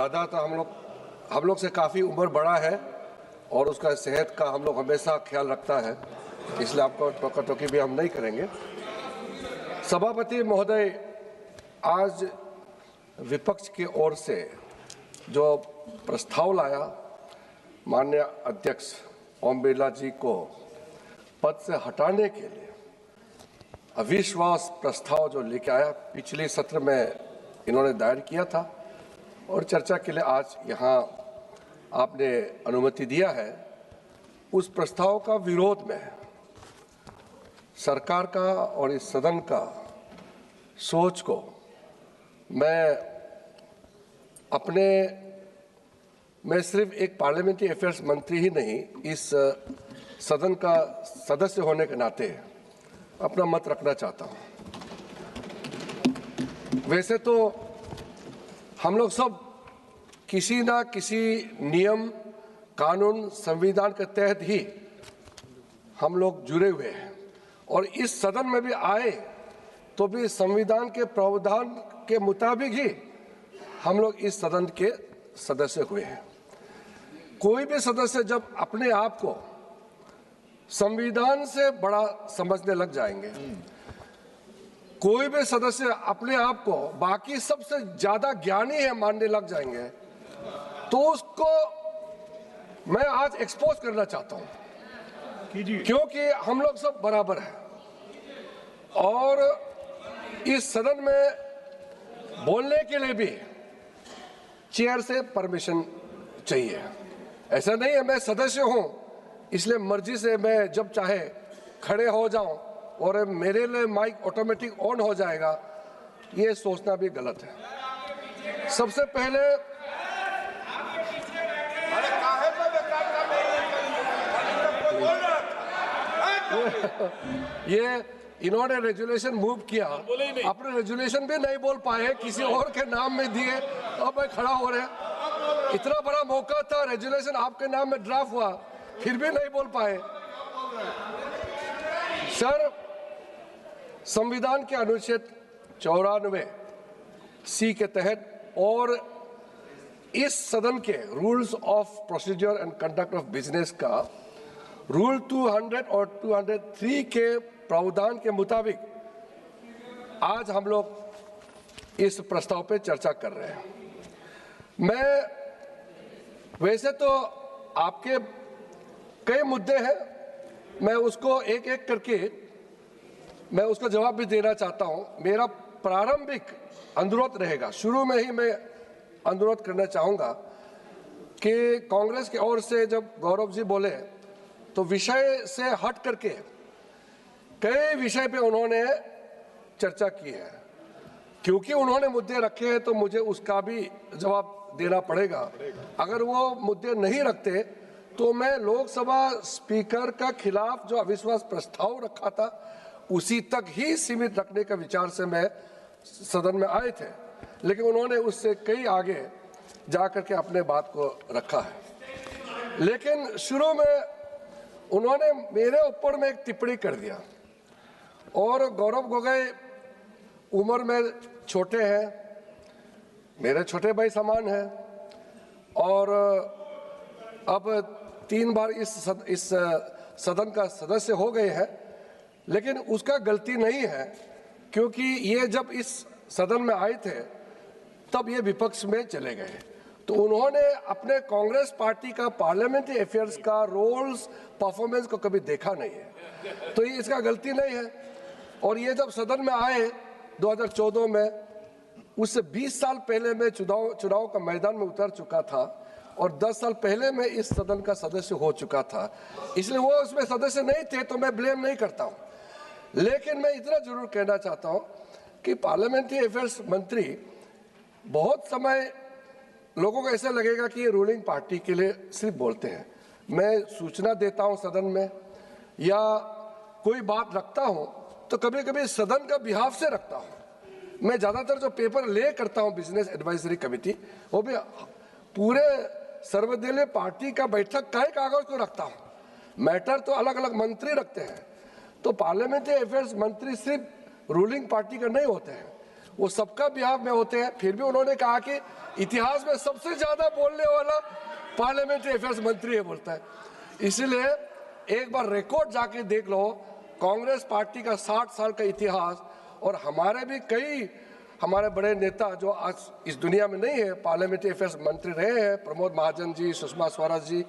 दादा तो हम लोग से काफ़ी उम्र बड़ा है और उसका सेहत का हम लोग हमेशा ख्याल रखता है, इसलिए आपको टोका-टोकी भी हम नहीं करेंगे। सभापति महोदय, आज विपक्ष की ओर से जो प्रस्ताव लाया माननीय अध्यक्ष ओम बिरला जी को पद से हटाने के लिए अविश्वास प्रस्ताव जो लेके आया, पिछले सत्र में इन्होंने दायर किया था और चर्चा के लिए आज यहाँ आपने अनुमति दिया है। उस प्रस्ताव का विरोध में सरकार का और इस सदन का सोच को मैं सिर्फ एक पार्लियामेंट्री अफेयर्स मंत्री ही नहीं, इस सदन का सदस्य होने के नाते अपना मत रखना चाहता हूं। वैसे तो हम लोग सब किसी ना किसी नियम, कानून, संविधान के तहत ही हम लोग जुड़े हुए हैं और इस सदन में भी आए तो भी संविधान के प्रावधान के मुताबिक ही हम लोग इस सदन के सदस्य हुए हैं। कोई भी सदस्य जब अपने आप को संविधान से बड़ा समझने लग जाएंगे, कोई भी सदस्य अपने आप को बाकी सबसे ज्यादा ज्ञानी है मानने लग जाएंगे, तो उसको मैं आज एक्सपोज करना चाहता हूं, क्योंकि हम लोग सब बराबर हैं और इस सदन में बोलने के लिए भी चेयर से परमिशन चाहिए। ऐसा नहीं है मैं सदस्य हूं इसलिए मर्जी से मैं जब चाहे खड़े हो जाऊं और मेरे लिए माइक ऑटोमेटिक ऑन हो जाएगा, ये सोचना भी गलत है। सबसे पहले ये इन्होंने रेजुलेशन मूव किया, अपने रेजुलेशन भी नहीं बोल पाए, किसी और के नाम में दिए, अब मैं खड़ा हो रहे। इतना बड़ा मौका था, रेजुलेशन आपके नाम में ड्राफ्ट हुआ, फिर भी नहीं बोल पाए। सर, संविधान के अनुच्छेद 94C के तहत और इस सदन के rules of procedure and conduct of business का रूल 200 और 203 के प्रावधान के मुताबिक आज हम लोग इस प्रस्ताव पे चर्चा कर रहे हैं। मैं वैसे तो आपके कई मुद्दे हैं, मैं उसको एक एक करके मैं उसका जवाब भी देना चाहता हूं। मेरा प्रारंभिक अनुरोध रहेगा, शुरू में ही मैं अनुरोध करना चाहूंगा कि कांग्रेस की ओर से जब गौरव जी बोले तो विषय से हट करके कई विषय पे उन्होंने चर्चा की है। क्योंकि उन्होंने मुद्दे रखे हैं तो मुझे उसका भी जवाब देना पड़ेगा। अगर वो मुद्दे नहीं रखते तो मैं लोकसभा स्पीकर का खिलाफ जो अविश्वास प्रस्ताव रखा था उसी तक ही सीमित रखने का विचार से मैं सदन में आए थे, लेकिन उन्होंने उससे कई आगे जाकर के अपने बात को रखा है। लेकिन शुरू में उन्होंने मेरे ऊपर में एक टिप्पणी कर दिया और गौरव गोगोई उम्र में छोटे हैं, मेरे छोटे भाई समान हैं और अब 3 बार इस सदन का सदस्य हो गए हैं, लेकिन उसका गलती नहीं है क्योंकि ये जब इस सदन में आए थे तब ये विपक्ष में चले गए, तो उन्होंने अपने कांग्रेस पार्टी का पार्लियामेंट्री अफेयर्स का रोल्स परफॉर्मेंस को कभी देखा नहीं है, तो ये इसका गलती नहीं है। और ये जब सदन में आए 2014 में, उससे 20 साल पहले मैं चुनाव का मैदान में उतर चुका था और 10 साल पहले मैं इस सदन का सदस्य हो चुका था, इसलिए वो उसमें सदस्य नहीं थे तो मैं ब्लेम नहीं करता हूँ। लेकिन मैं इतना जरूर कहना चाहता हूँ कि पार्लियामेंट्री अफेयर्स मंत्री बहुत समय लोगों को ऐसा लगेगा कि ये रूलिंग पार्टी के लिए सिर्फ बोलते हैं। मैं सूचना देता हूं सदन में या कोई बात रखता हूं तो कभी कभी सदन का बिहाफ से रखता हूं। मैं ज्यादातर जो पेपर ले करता हूं बिजनेस एडवाइजरी कमेटी, वो भी पूरे सर्वदलीय पार्टी का बैठक का ही कागज को रखता हूं। मैटर तो अलग अलग मंत्री रखते हैं, तो पार्लियामेंट्री अफेयर्स मंत्री सिर्फ रूलिंग पार्टी का नहीं होते हैं, वो सबका बिहाफ में होते हैं। फिर भी उन्होंने कहा कि इतिहास में सबसे ज्यादा बोलने वाला पार्लियामेंट्री अफेयर्स मंत्री है बोलता है। इसलिए एक बार रिकॉर्ड जाके देख लो, कांग्रेस पार्टी का 60 साल का इतिहास, और हमारे भी कई हमारे बड़े नेता जो आज इस दुनिया में नहीं है पार्लियामेंट्री अफेयर्स मंत्री रहे हैं, प्रमोद महाजन जी, सुषमा स्वराज जी,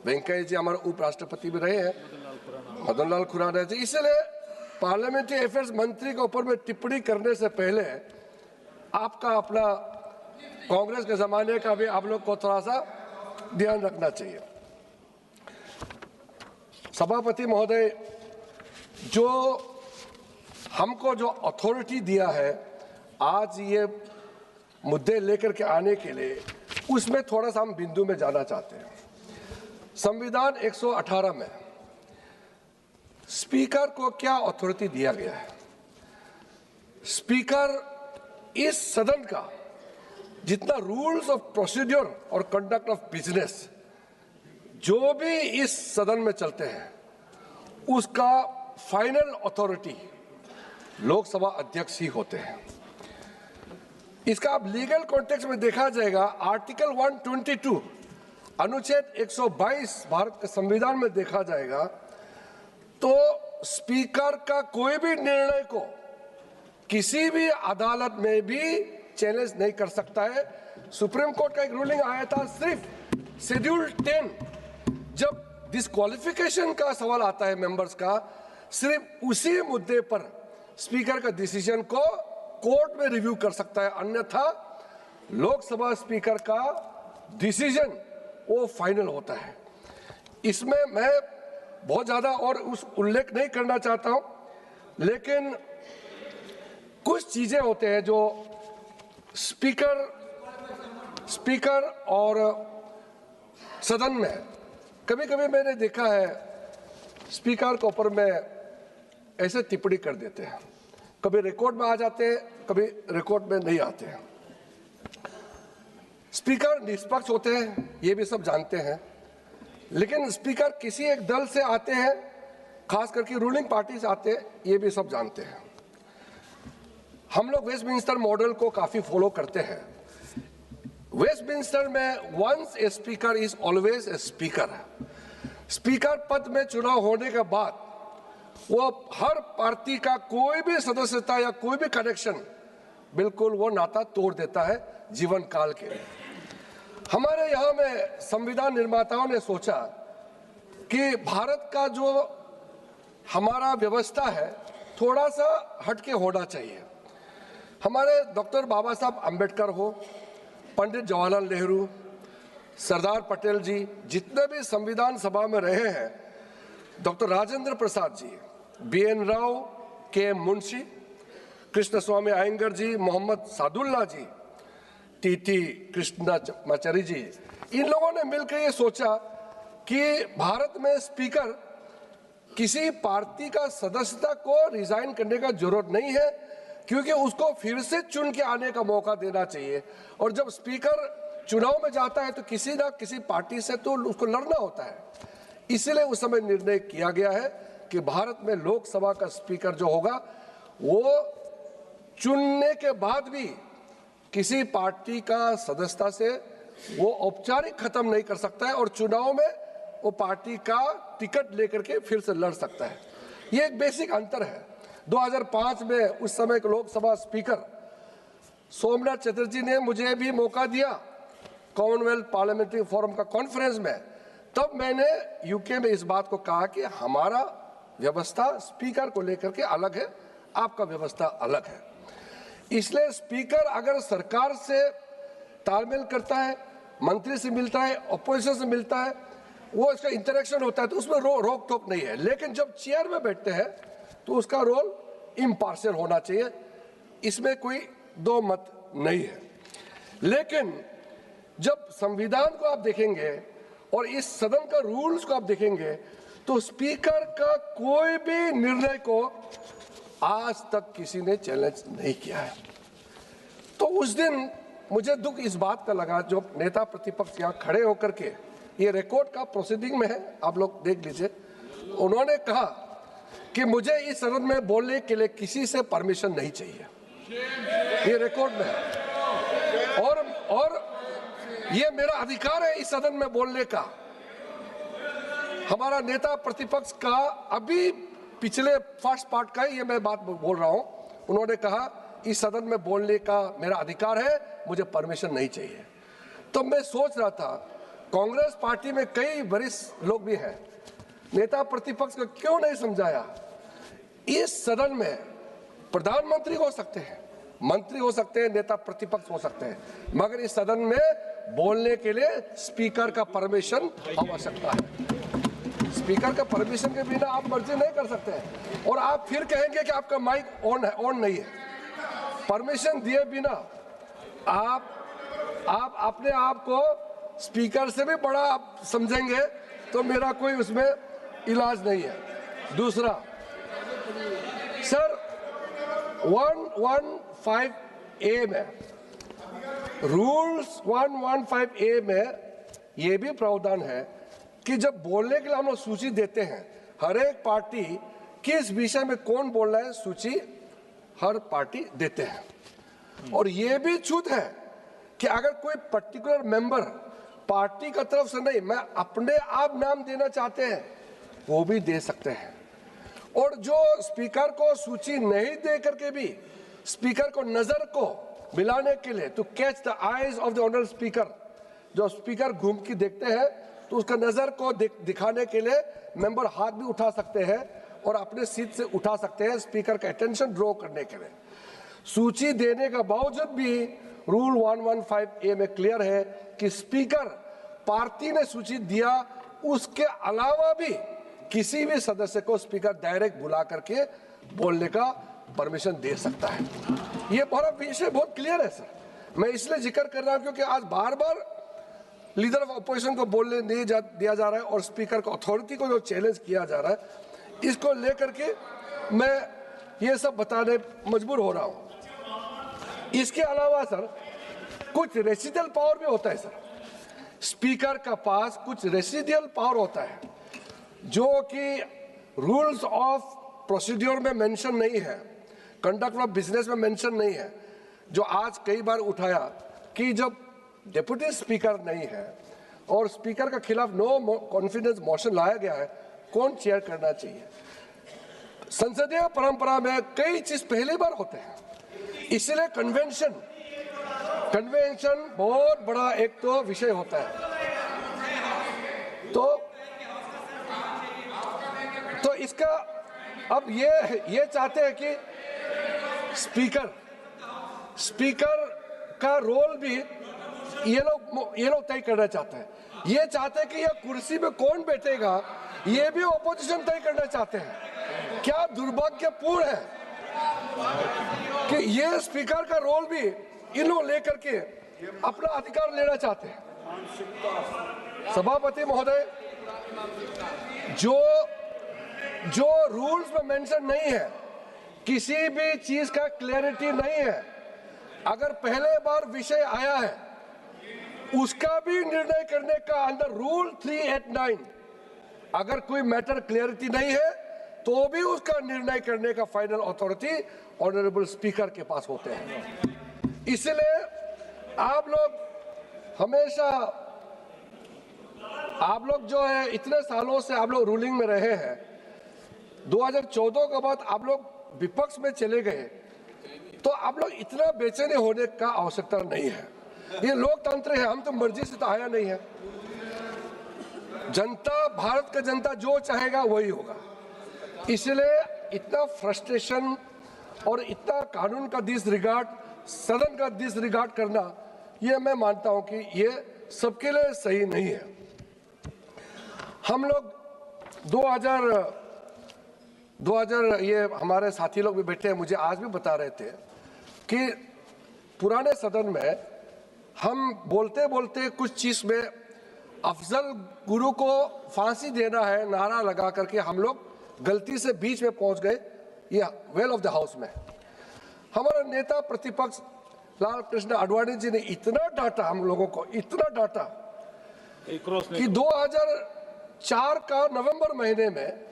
वेंकैया जी हमारे उपराष्ट्रपति भी रहे हैं, मदन लाल खुराना जी। इसलिए पार्लियामेंट्री अफेयर्स मंत्री के ऊपर में टिप्पणी करने से पहले आपका अपना कांग्रेस के जमाने का भी आप लोग को थोड़ा सा ध्यान रखना चाहिए। सभापति महोदय, जो हमको जो अथॉरिटी दिया है आज ये मुद्दे लेकर के आने के लिए, उसमें थोड़ा सा हम बिंदु में जाना चाहते हैं। संविधान 118 में स्पीकर को क्या अथॉरिटी दिया गया है? स्पीकर इस सदन का जितना रूल्स ऑफ प्रोसीड्योर और कंडक्ट ऑफ बिजनेस जो भी इस सदन में चलते हैं, उसका फाइनल अथॉरिटी लोकसभा अध्यक्ष ही होते हैं। इसका अब लीगल कॉन्टेक्स्ट में देखा जाएगा, आर्टिकल 122 अनुच्छेद 122 भारत के संविधान में देखा जाएगा तो स्पीकर का कोई भी निर्णय को किसी भी अदालत में भी चैलेंज नहीं कर सकता है। सुप्रीम कोर्ट का एक रूलिंग आया था सिर्फ शेड्यूल 10, जब डिस्क्वालिफिकेशन का सवाल आता है मेंबर्स का, सिर्फ उसी मुद्दे पर स्पीकर का डिसीजन को कोर्ट में रिव्यू कर सकता है, अन्यथा लोकसभा स्पीकर का डिसीजन वो फाइनल होता है। इसमें मैं बहुत ज्यादा और उस उल्लेख नहीं करना चाहता हूं, लेकिन कुछ चीजें होते हैं जो स्पीकर और सदन में कभी कभी मैंने देखा है स्पीकर के ऊपर में ऐसे टिप्पणी कर देते हैं, कभी रिकॉर्ड में आ जाते हैं, कभी रिकॉर्ड में नहीं आते हैं। स्पीकर निष्पक्ष होते हैं, ये भी सब जानते हैं, लेकिन स्पीकर किसी एक दल से आते हैं, खास करके रूलिंग पार्टी से आते हैं, ये भी सब जानते हैं। हम लोग वेस्टमिंस्टर मॉडल को काफी फॉलो करते हैं। वेस्टमिंस्टर में once a speaker is always a speaker. Speaker पद में चुनाव होने के बाद वो हर पार्टी का कोई भी सदस्यता या कोई भी कनेक्शन बिल्कुल वो नाता तोड़ देता है जीवन काल के लिए। हमारे यहाँ में संविधान निर्माताओं ने सोचा कि भारत का जो हमारा व्यवस्था है थोड़ा सा हटके होना चाहिए। हमारे डॉक्टर बाबा साहब अंबेडकर हो, पंडित जवाहरलाल नेहरू, सरदार पटेल जी, जितने भी संविधान सभा में रहे हैं, डॉक्टर राजेंद्र प्रसाद जी, BN राव, के मुंशी, कृष्ण स्वामी अयंगर जी, मोहम्मद सादुल्ला जी, TT कृष्णाचारी जी, इन लोगों ने मिलकर ये सोचा कि भारत में स्पीकर किसी पार्टी का सदस्यता को रिजाइन करने का जरूरत नहीं है, क्योंकि उसको फिर से चुन के आने का मौका देना चाहिए। और जब स्पीकर चुनाव में जाता है तो किसी ना किसी पार्टी से तो उसको लड़ना होता है। इसलिए उस समय निर्णय किया गया है कि भारत में लोकसभा का स्पीकर जो होगा वो चुनने के बाद भी किसी पार्टी का सदस्यता से वो औपचारिक खत्म नहीं कर सकता है और चुनाव में वो पार्टी का टिकट लेकर के फिर से लड़ सकता है। ये एक बेसिक अंतर है। 2005 में उस समय के लोकसभा स्पीकर सोमनाथ चटर्जी ने मुझे भी मौका दिया कॉमनवेल्थ पार्लियामेंट्री फोरम का कॉन्फ्रेंस में, तब मैंने यूके में इस बात को कहा कि हमारा व्यवस्था स्पीकर को लेकर के अलग है, आपका व्यवस्था अलग है। इसलिए स्पीकर अगर सरकार से तालमेल करता है, मंत्री से मिलता है, अपोजिशन से मिलता है, वो इसका इंटरेक्शन होता है तो उसमें रोक टोक नहीं है। लेकिन जब चेयर में बैठते हैं तो उसका रोल इम्पार्शियल होना चाहिए, इसमें कोई दो मत नहीं है। लेकिन जब संविधान को आप देखेंगे और इस सदन का रूल्स को आप देखेंगे तो स्पीकर का कोई भी निर्णय को आज तक किसी ने चैलेंज नहीं किया है। तो उस दिन मुझे दुख इस बात का लगा, जो नेता प्रतिपक्ष यहाँ खड़े होकर के, ये रिकॉर्ड का प्रोसीडिंग में है, आप लोग देख लीजिए, उन्होंने कहा कि मुझे इस सदन में बोलने के लिए किसी से परमिशन नहीं चाहिए। ये रिकॉर्ड में है। और ये मेरा अधिकार है इस सदन में बोलने का। हमारा नेता प्रतिपक्ष का अभी पिछले फर्स्ट पार्ट का ये मैं बात बोल रहा हूं, उन्होंने कहा इस सदन में बोलने का मेरा अधिकार है, मुझे परमिशन नहीं चाहिए। तो मैं सोच रहा था कांग्रेस पार्टी में कई वरिष्ठ लोग भी हैं, नेता प्रतिपक्ष को क्यों नहीं समझाया? इस सदन में प्रधानमंत्री हो सकते हैं, मंत्री हो सकते हैं, नेता प्रतिपक्ष हो सकते हैं, मगर इस सदन में बोलने के लिए स्पीकर का परमिशन आवश्यकता है। स्पीकर का परमिशन के बिना आप मर्जी नहीं कर सकते हैं। और आप फिर कहेंगे कि आपका माइक ऑन है, ऑन नहीं है। परमिशन दिए बिना आप अपने आप को स्पीकर से भी बड़ा आप समझेंगे तो मेरा कोई उसमें इलाज नहीं है। दूसरा, सर 115A में, रूल्स 115A में ये भी प्रावधान है कि जब बोलने के लिए हम लोग सूची देते हैं, हर एक पार्टी किस विषय में कौन बोल रहा है सूची हर पार्टी देते हैं। और ये भी छूट है कि अगर कोई पर्टिकुलर मेंबर पार्टी का तरफ से नहीं, मैं अपने आप नाम देना चाहते हैं, वो भी दे सकते हैं। और जो स्पीकर को सूची नहीं दे करके भी स्पीकर को नजर को मिलाने के लिए, to catch the eyes of the honourable speaker, जो स्पीकर घूम के देखते हैं तो उसका नजर को दिखाने के लिए मेंबर हाथ भी उठा सकते हैं और अपने सीट से उठा सकते हैं स्पीकर का अटेंशन ड्रॉ करने के लिए। सूची देने का बावजूद भी रूल 115A में क्लियर है कि स्पीकर पार्टी ने सूची दिया, उसके अलावा भी किसी भी सदस्य को स्पीकर डायरेक्ट बुला करके बोलने का परमिशन दे सकता है। ये पूरा विषय बहुत क्लियर है सर। मैं इसलिए जिक्र कर रहा हूं क्योंकि आज बार बार लीडर ऑफ अपोजिशन को बोलने नहीं दिया जा रहा है और स्पीकर को, अथॉरिटी को जो चैलेंज किया जा रहा है, इसको लेकर के मैं ये सब बताने मजबूर हो रहा हूं। इसके अलावा सर कुछ रेसिडियल पावर भी होता है सर। स्पीकर का पास कुछ रेसिडियल पावर होता है जो कि रूल्स ऑफ प्रोसीड्योर में मेंशन नहीं है, कंडक्ट ऑफ बिजनेस में मेंशन नहीं है, जो आज कई बार उठाया कि जब डिप्टी स्पीकर नहीं है और स्पीकर के खिलाफ नो कॉन्फिडेंस मोशन लाया गया है, कौन चेयर करना चाहिए। संसदीय परंपरा में कई चीज पहली बार होते हैं, इसलिए कन्वेंशन बहुत बड़ा एक तो विषय होता है। तो इसका अब ये चाहते हैं कि स्पीकर का रोल भी ये लोग तय करना चाहते हैं। ये चाहते हैं कि ये कुर्सी पे कौन बैठेगा, ये भी ऑपोजिशन तय करना चाहते हैं। क्या दुर्भाग्यपूर्ण है कि ये स्पीकर का रोल भी इन लोग लेकर के अपना अधिकार लेना चाहते हैं। सभापति महोदय, जो रूल्स में मेंशन नहीं है, किसी भी चीज का क्लैरिटी नहीं है, अगर पहले बार विषय आया है उसका भी निर्णय करने का अंदर रूल 389, अगर कोई मैटर क्लैरिटी नहीं है तो भी उसका निर्णय करने का फाइनल अथॉरिटी ऑनरेबल स्पीकर के पास होते हैं। इसलिए आप लोग जो है इतने सालों से आप लोग रूलिंग में रहे हैं, 2014 के बाद आप लोग विपक्ष में चले गए, तो आप लोग इतना बेचैन होने का आवश्यकता नहीं है। ये लोकतंत्र है, हम तो मर्जी से तो आया नहीं है। जनता, भारत का जनता जो चाहेगा वही होगा। इसलिए इतना फ्रस्ट्रेशन और इतना कानून का डिसरिगार्ड, सदन का डिसरिगार्ड करना, ये मैं मानता हूं कि ये सबके लिए सही नहीं है। हम लोग 2000 ये हमारे साथी लोग भी बैठे हैं, मुझे आज भी बता रहे थे कि पुराने सदन में हम बोलते बोलते कुछ चीज में अफजल गुरु को फांसी देना है नारा लगा करके हम लोग गलती से बीच में पहुंच गए, ये वेल ऑफ द हाउस में। हमारा नेता प्रतिपक्ष लाल कृष्ण आडवाणी जी ने इतना डांटा, हम लोगों को इतना डांटा कि 2004 का नवंबर महीने में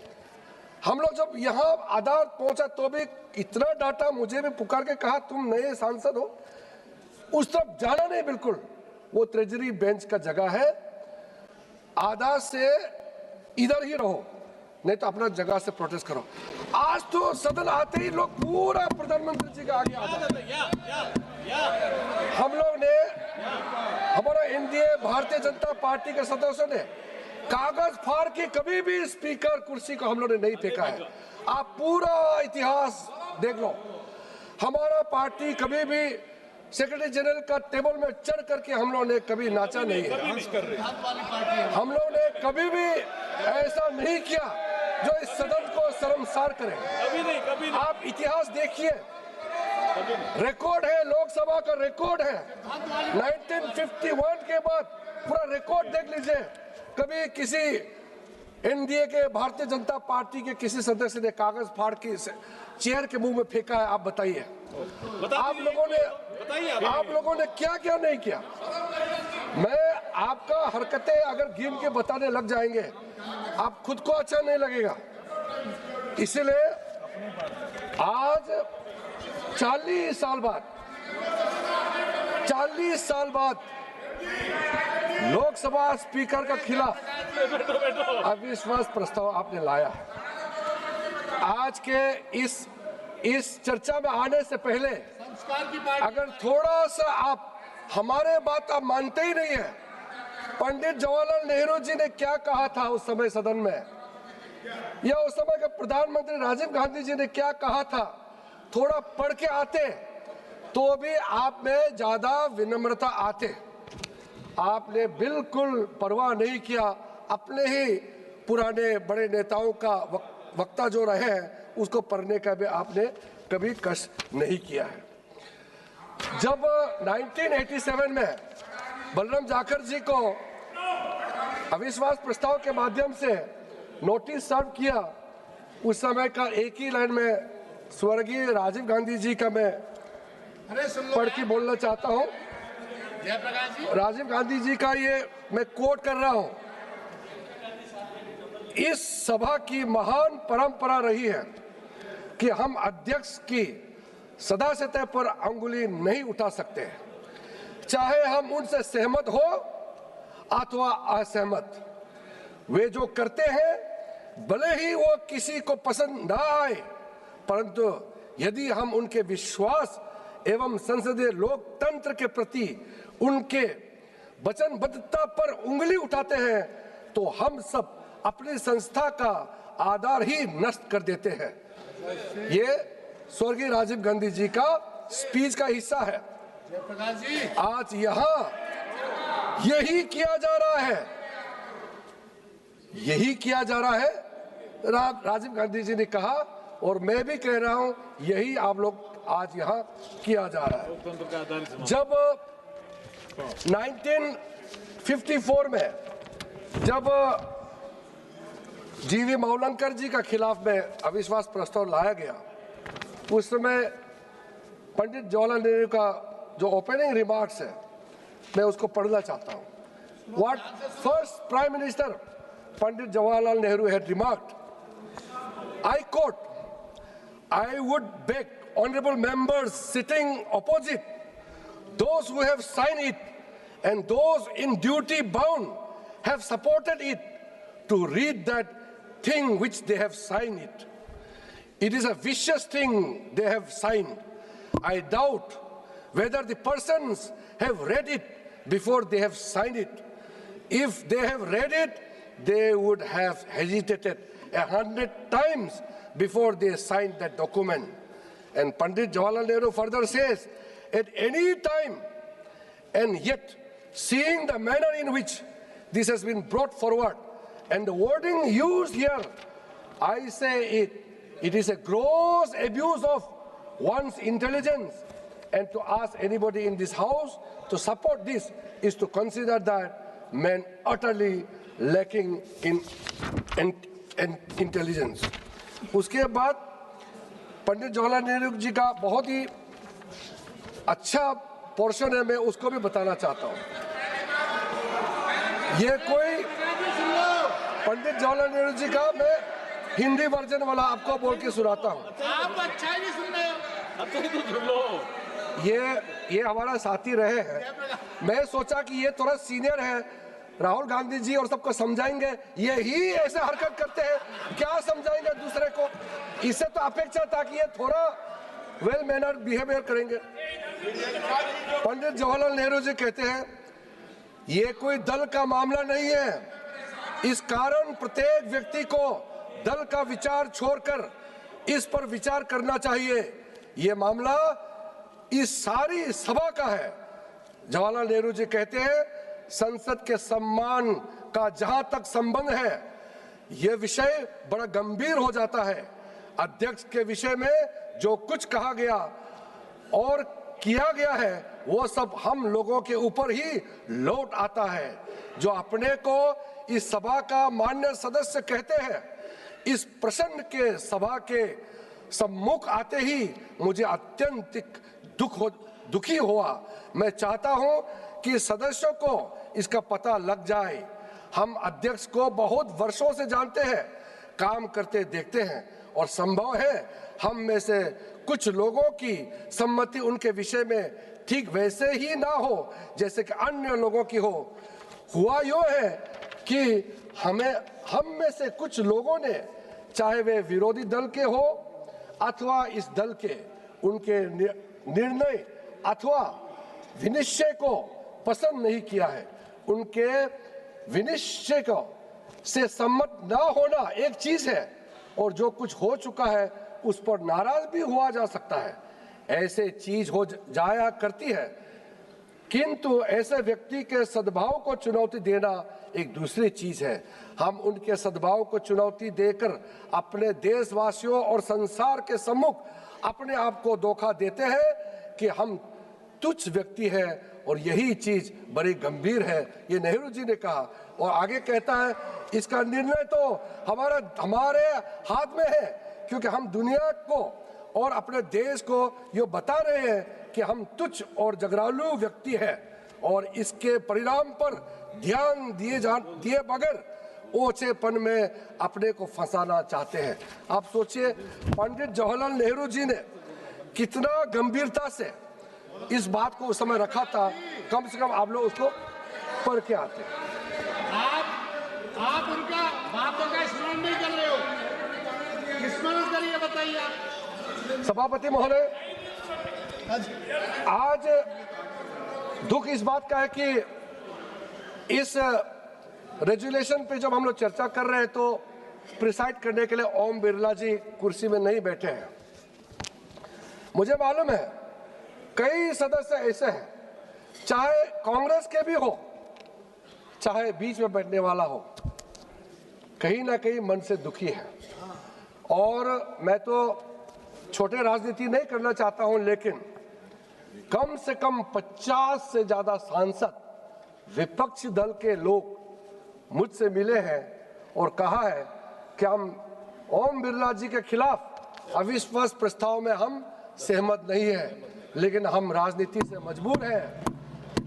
हम लोग जब यहाँ अदालत पहुंचा तो भी इतना डांटा, मुझे भी पुकार के कहा तुम नए सांसद हो, उस तरफ जाना नहीं बिल्कुल। वो ट्रेजरी बेंच का जगह है, आधा से इधर ही रहो, नहीं तो अपना जगह से प्रोटेस्ट करो। आज तो सदन आते ही लोग पूरा प्रधानमंत्री जी का आगे आ जाते। हम लोग ने, हमारा एनडीए भारतीय जनता पार्टी के सदस्यों ने कागज फाड़ के कभी भी स्पीकर कुर्सी को हम लोग ने नहीं फेंका है। आप पूरा इतिहास देख लो, हमारा पार्टी कभी भी सेक्रेटरी जनरल का टेबल में चढ़ करके हम लोग ने कभी नाचा नहीं है। हम लोग ने कभी भी ऐसा नहीं किया जो इस सदन को शर्मसार करे। कभी नहीं। आप इतिहास देखिए, रिकॉर्ड है, लोकसभा का रिकॉर्ड है 1951 के बाद, पूरा रिकॉर्ड देख लीजिए। कभी किसी एनडीए के भारतीय जनता पार्टी के किसी सदस्य ने कागज फाड़ के चेयर के मुंह में फेंका है? आप बताइए। आप लोगों ने क्या क्या नहीं किया। मैं आपका हरकतें अगर गिन के बताने लग जाएंगे, आप खुद को अच्छा नहीं लगेगा। इसलिए आज 40 साल बाद लोकसभा स्पीकर के खिलाफ अविश्वास प्रस्ताव आपने लाया। आज के इस चर्चा में आने से पहले अगर थोड़ा सा आप हमारे बात आप मानते ही नहीं है, पंडित जवाहरलाल नेहरू जी ने क्या कहा था उस समय सदन में, या उस समय के प्रधानमंत्री राजीव गांधी जी ने क्या कहा था, थोड़ा पढ़ के आते तो भी आप में ज्यादा विनम्रता आते। आपने बिल्कुल परवाह नहीं किया, अपने ही पुराने बड़े नेताओं का वक्ता जो रहे हैं उसको पढ़ने का भी आपने कभी कष्ट नहीं किया है। जब 1987 में बलराम जाखड़ जी को अविश्वास प्रस्ताव के माध्यम से नोटिस सर्व किया, उस समय का एक ही लाइन में स्वर्गीय राजीव गांधी जी का मैं पढ़ के बोलना चाहता हूं। राजीव गांधी जी का ये मैं कोट कर रहा हूं। इस सभा की महान परंपरा रही है कि हम अध्यक्ष की सदा सतह पर अंगुली नहीं उठा सकते, चाहे हम उनसे सहमत हो अथवा असहमत। वे जो करते हैं भले ही वो किसी को पसंद ना आए, परंतु यदि हम उनके विश्वास एवं संसदीय लोकतंत्र के प्रति उनके वचनबद्धता पर उंगली उठाते हैं तो हम सब अपनी संस्था का आधार ही नष्ट कर देते हैं। ये स्वर्गीय राजीव गांधी जी का स्पीच का हिस्सा है। आज यहाँ यही किया जा रहा है, यही किया जा रहा है। राजीव गांधी जी ने कहा और मैं भी कह रहा हूं, यही आप लोग आज यहाँ किया जा रहा है। जब 1954 में जब जीवी मावलंकर जी का खिलाफ में अविश्वास प्रस्ताव लाया गया, उस समय पंडित जवाहरलाल नेहरू का जो ओपनिंग रिमार्क्स है मैं उसको पढ़ना चाहता हूं। What first prime minister Pandit Jawaharlal Nehru had remarked, I quote, I would beg honorable members sitting opposite, those who have signed it and those in duty bound have supported it, to read that thing which they have signed it. It is a vicious thing they have signed. I doubt whether the persons have read it before they have signed it. If they have read it, they would have hesitated 100 times before they signed that document. And Pandit Jawaharlal Nehru further says, at any time, and yet seeing the manner in which this has been brought forward, and the wording used here, I say it is a gross abuse of one's intelligence, and to ask anybody in this house to support this is to consider that man utterly lacking in intelligence. उसके बाद पंडित जवाहरलाल नेहरू जी का बहुत ही अच्छा portion है, मैं उसको भी बताना चाहता हूँ। ये कोई पंडित जवाहरलाल नेहरू जी का मैं हिंदी वर्जन वाला आपको बोल के सुनाता हूँ। आप अच्छा ही नहीं सुन रहे हो। ये हमारा साथी रहे हैं। मैं सोचा कि ये थोड़ा सीनियर है, राहुल गांधी जी और सबको समझाएंगे, ये ही ऐसे हरकत करते हैं, क्या समझाएंगे दूसरे को। इससे तो अपेक्षा था कि ये थोड़ा वेल मैनर्ड बिहेवियर करेंगे। पंडित जवाहरलाल नेहरू जी कहते हैं, ये कोई दल का मामला नहीं है, इस कारण प्रत्येक व्यक्ति को दल का विचार छोड़कर इस पर विचार करना चाहिए। ये मामला इस सारी सभा का है। जवाहरलाल नेहरू जी कहते हैं, संसद के सम्मान का जहां तक संबंध है, यह विषय बड़ा गंभीर हो जाता है। अध्यक्ष के विषय में जो कुछ कहा गया और किया गया है, वो सब हम लोगों के ऊपर ही लौट आता है। जो अपने को इस सभा का मान्य सदस्य कहते हैं, इस प्रश्न के सभा के सम्मुख आते ही मुझे अत्यंत दुखी हुआ। मैं चाहता हूं कि सदस्यों को इसका पता लग जाए। हम अध्यक्ष को बहुत वर्षों से जानते हैं, काम करते देखते हैं, और संभव है हम में से कुछ लोगों की सम्मति उनके विषय में ठीक वैसे ही ना हो जैसे कि अन्य लोगों की हो। हुआ यूं है कि हम में से कुछ लोगों ने, चाहे वे विरोधी दल के हो अथवा इस दल के, उनके निर्णय अथवा विनिश्चय को पसंद नहीं किया है। उनके विनिश्चय को से सम्मत ना होना एक चीज है, और जो कुछ हो चुका है उस पर नाराज भी हुआ जा सकता है। ऐसे चीज हो जाया करती है, किंतु ऐसे व्यक्ति के सद्भाव को चुनौती देना एक दूसरी चीज है। हम उनके सद्भाव को चुनौती देकर अपने देशवासियों और संसार के सम्मुख अपने आप को धोखा देते हैं कि हम तुच्छ व्यक्ति हैं, और यही चीज बड़ी गंभीर है। ये नेहरू जी ने कहा, और आगे कहता है, इसका निर्णय तो हमारे हाथ में है, क्योंकि हम दुनिया को और अपने देश को ये बता रहे हैं कि हम तुच्छ और जगरालू व्यक्ति हैं, और इसके परिणाम पर ध्यान दिए बगैर ओछेपन में अपने को फंसाना चाहते हैं। आप सोचिए, पंडित जवाहरलाल नेहरू जी ने कितना गंभीरता से इस बात को उस समय रखा था। कम से कम आप लोग उसको पढ़ के आते। आप उनका बातों का स्मरण नहीं कर रहे हो, स्मरण करिए, बताइए आप। सभापति महोदय, आज दुख इस बात का है कि इस रेजुलेशन पे जब हम लोग चर्चा कर रहे हैं तो प्रिसाइड करने के लिए ओम बिरला जी कुर्सी में नहीं बैठे हैं। मुझे मालूम है कई सदस्य ऐसे हैं, चाहे कांग्रेस के भी हो, चाहे बीच में बैठने वाला हो, कहीं ना कहीं मन से दुखी है। और मैं तो छोटे राजनीति नहीं करना चाहता हूं, लेकिन कम से कम 50 से ज्यादा सांसद विपक्षी दल के लोग मुझसे मिले हैं और कहा है कि हम ओम बिरला जी के खिलाफ अविश्वास प्रस्ताव में हम सहमत नहीं है, लेकिन हम राजनीति से मजबूर हैं।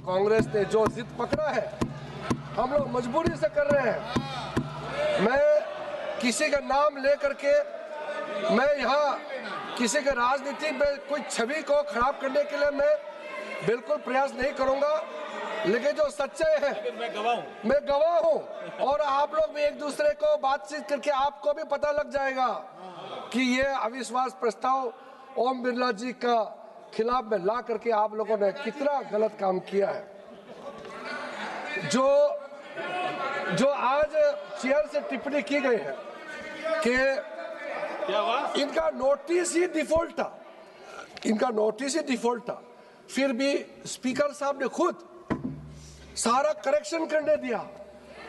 कांग्रेस ने जो जिद पकड़ा है, हम लोग मजबूरी से कर रहे हैं। मैं किसी का नाम लेकर के, मैं यहाँ किसी के राजनीति में कोई छवि को खराब करने के लिए मैं बिल्कुल प्रयास नहीं करूंगा, लेकिन जो सच्चाई है मैं गवाह हूं, और आप लोग भी एक दूसरे को बातचीत करके आपको भी पता लग जाएगा कि ये अविश्वास प्रस्ताव ओम बिरला जी का खिलाफ में ला करके आप लोगों ने कितना गलत काम किया है। जो आज चेयर से टिप्पणी की गई है कि इनका नोटिस ही डिफॉल्ट था, इनका नोटिस ही डिफॉल्ट था, फिर भी स्पीकर साहब ने खुद सारा करेक्शन करने दिया,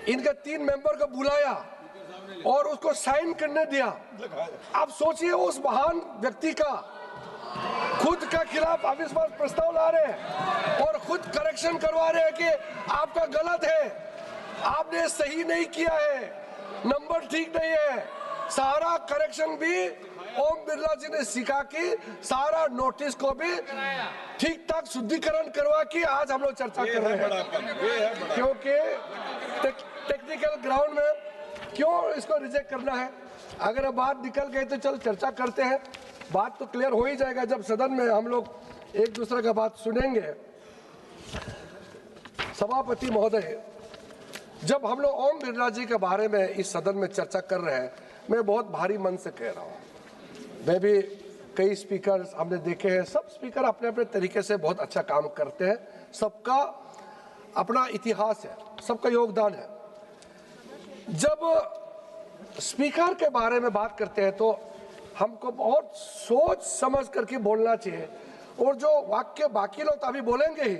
इनके 3 मेंबर को बुलाया और उसको साइन करने दिया। आप सोचिए, उस महान व्यक्ति का खुद का खिलाफ अविश्वास प्रस्ताव ला रहे हैं और खुद करेक्शन करवा रहे हैं कि आपका गलत है, आपने सही नहीं किया है, नंबर ठीक नहीं है। सारा करेक्शन भी ओम बिरला जी ने सिखा कि सारा नोटिस को भी ठीक ठाक शुद्धिकरण करवा के आज हम लोग चर्चा कर रहे हैं। क्योंकि टेक्निकल ग्राउंड में क्यों इसको रिजेक्ट करना है? अगर बात निकल गई तो चल चर्चा करते हैं, बात तो क्लियर हो ही जाएगा जब सदन में हम लोग एक दूसरे का बात सुनेंगे। सभापति महोदय, जब हम लोग ओम बिरला जी के बारे में इस सदन में चर्चा कर रहे हैं, मैं बहुत भारी मन से कह रहा हूँ। मैं भी कई स्पीकर हमने देखे हैं, सब स्पीकर अपने अपने तरीके से बहुत अच्छा काम करते हैं, सबका अपना इतिहास है, सबका योगदान है। जब स्पीकर के बारे में बात करते हैं तो हमको बहुत सोच समझ करके बोलना चाहिए, और जो वाक्य बाकी लोग तो अभी बोलेंगे ही।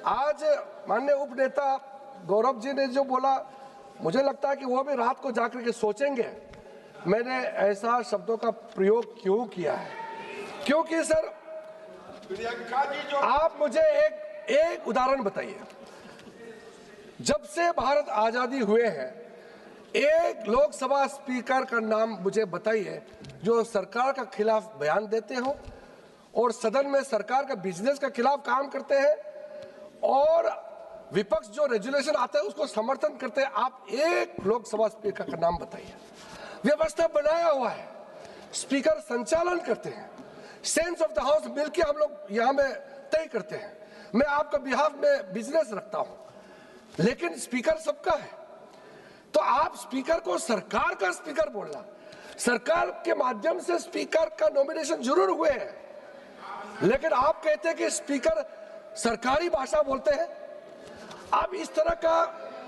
आज माननीय उपनेता गौरव जी ने जो बोला, मुझे लगता है कि वो भी रात को जाकर के सोचेंगे मैंने ऐसा शब्दों का प्रयोग क्यों किया है। क्योंकि सर, प्रियंका जी जो आप मुझे एक उदाहरण बताइए, जब से भारत आजादी हुए हैं, एक लोकसभा स्पीकर का नाम मुझे बताइए जो सरकार का खिलाफ बयान देते हो और सदन में सरकार का बिजनेस के खिलाफ काम करते हैं, और विपक्ष जो रेजुलेशन आता है उसको समर्थन करते हैं। आप एक लोकसभा स्पीकर का नाम बताइए। व्यवस्था बनाया हुआ है, स्पीकर संचालन करते हैं, सेंस ऑफ द हाउस मिलके हम लोग यहाँ में तय करते हैं। मैं आपका बिहाफ में बिजनेस रखता हूँ, लेकिन स्पीकर सबका है। तो आप स्पीकर को सरकार का स्पीकर बोलना, सरकार के माध्यम से स्पीकर का नॉमिनेशन जरूर हुए हैं, लेकिन आप कहते हैं कि स्पीकर सरकारी भाषा बोलते हैं। आप इस तरह का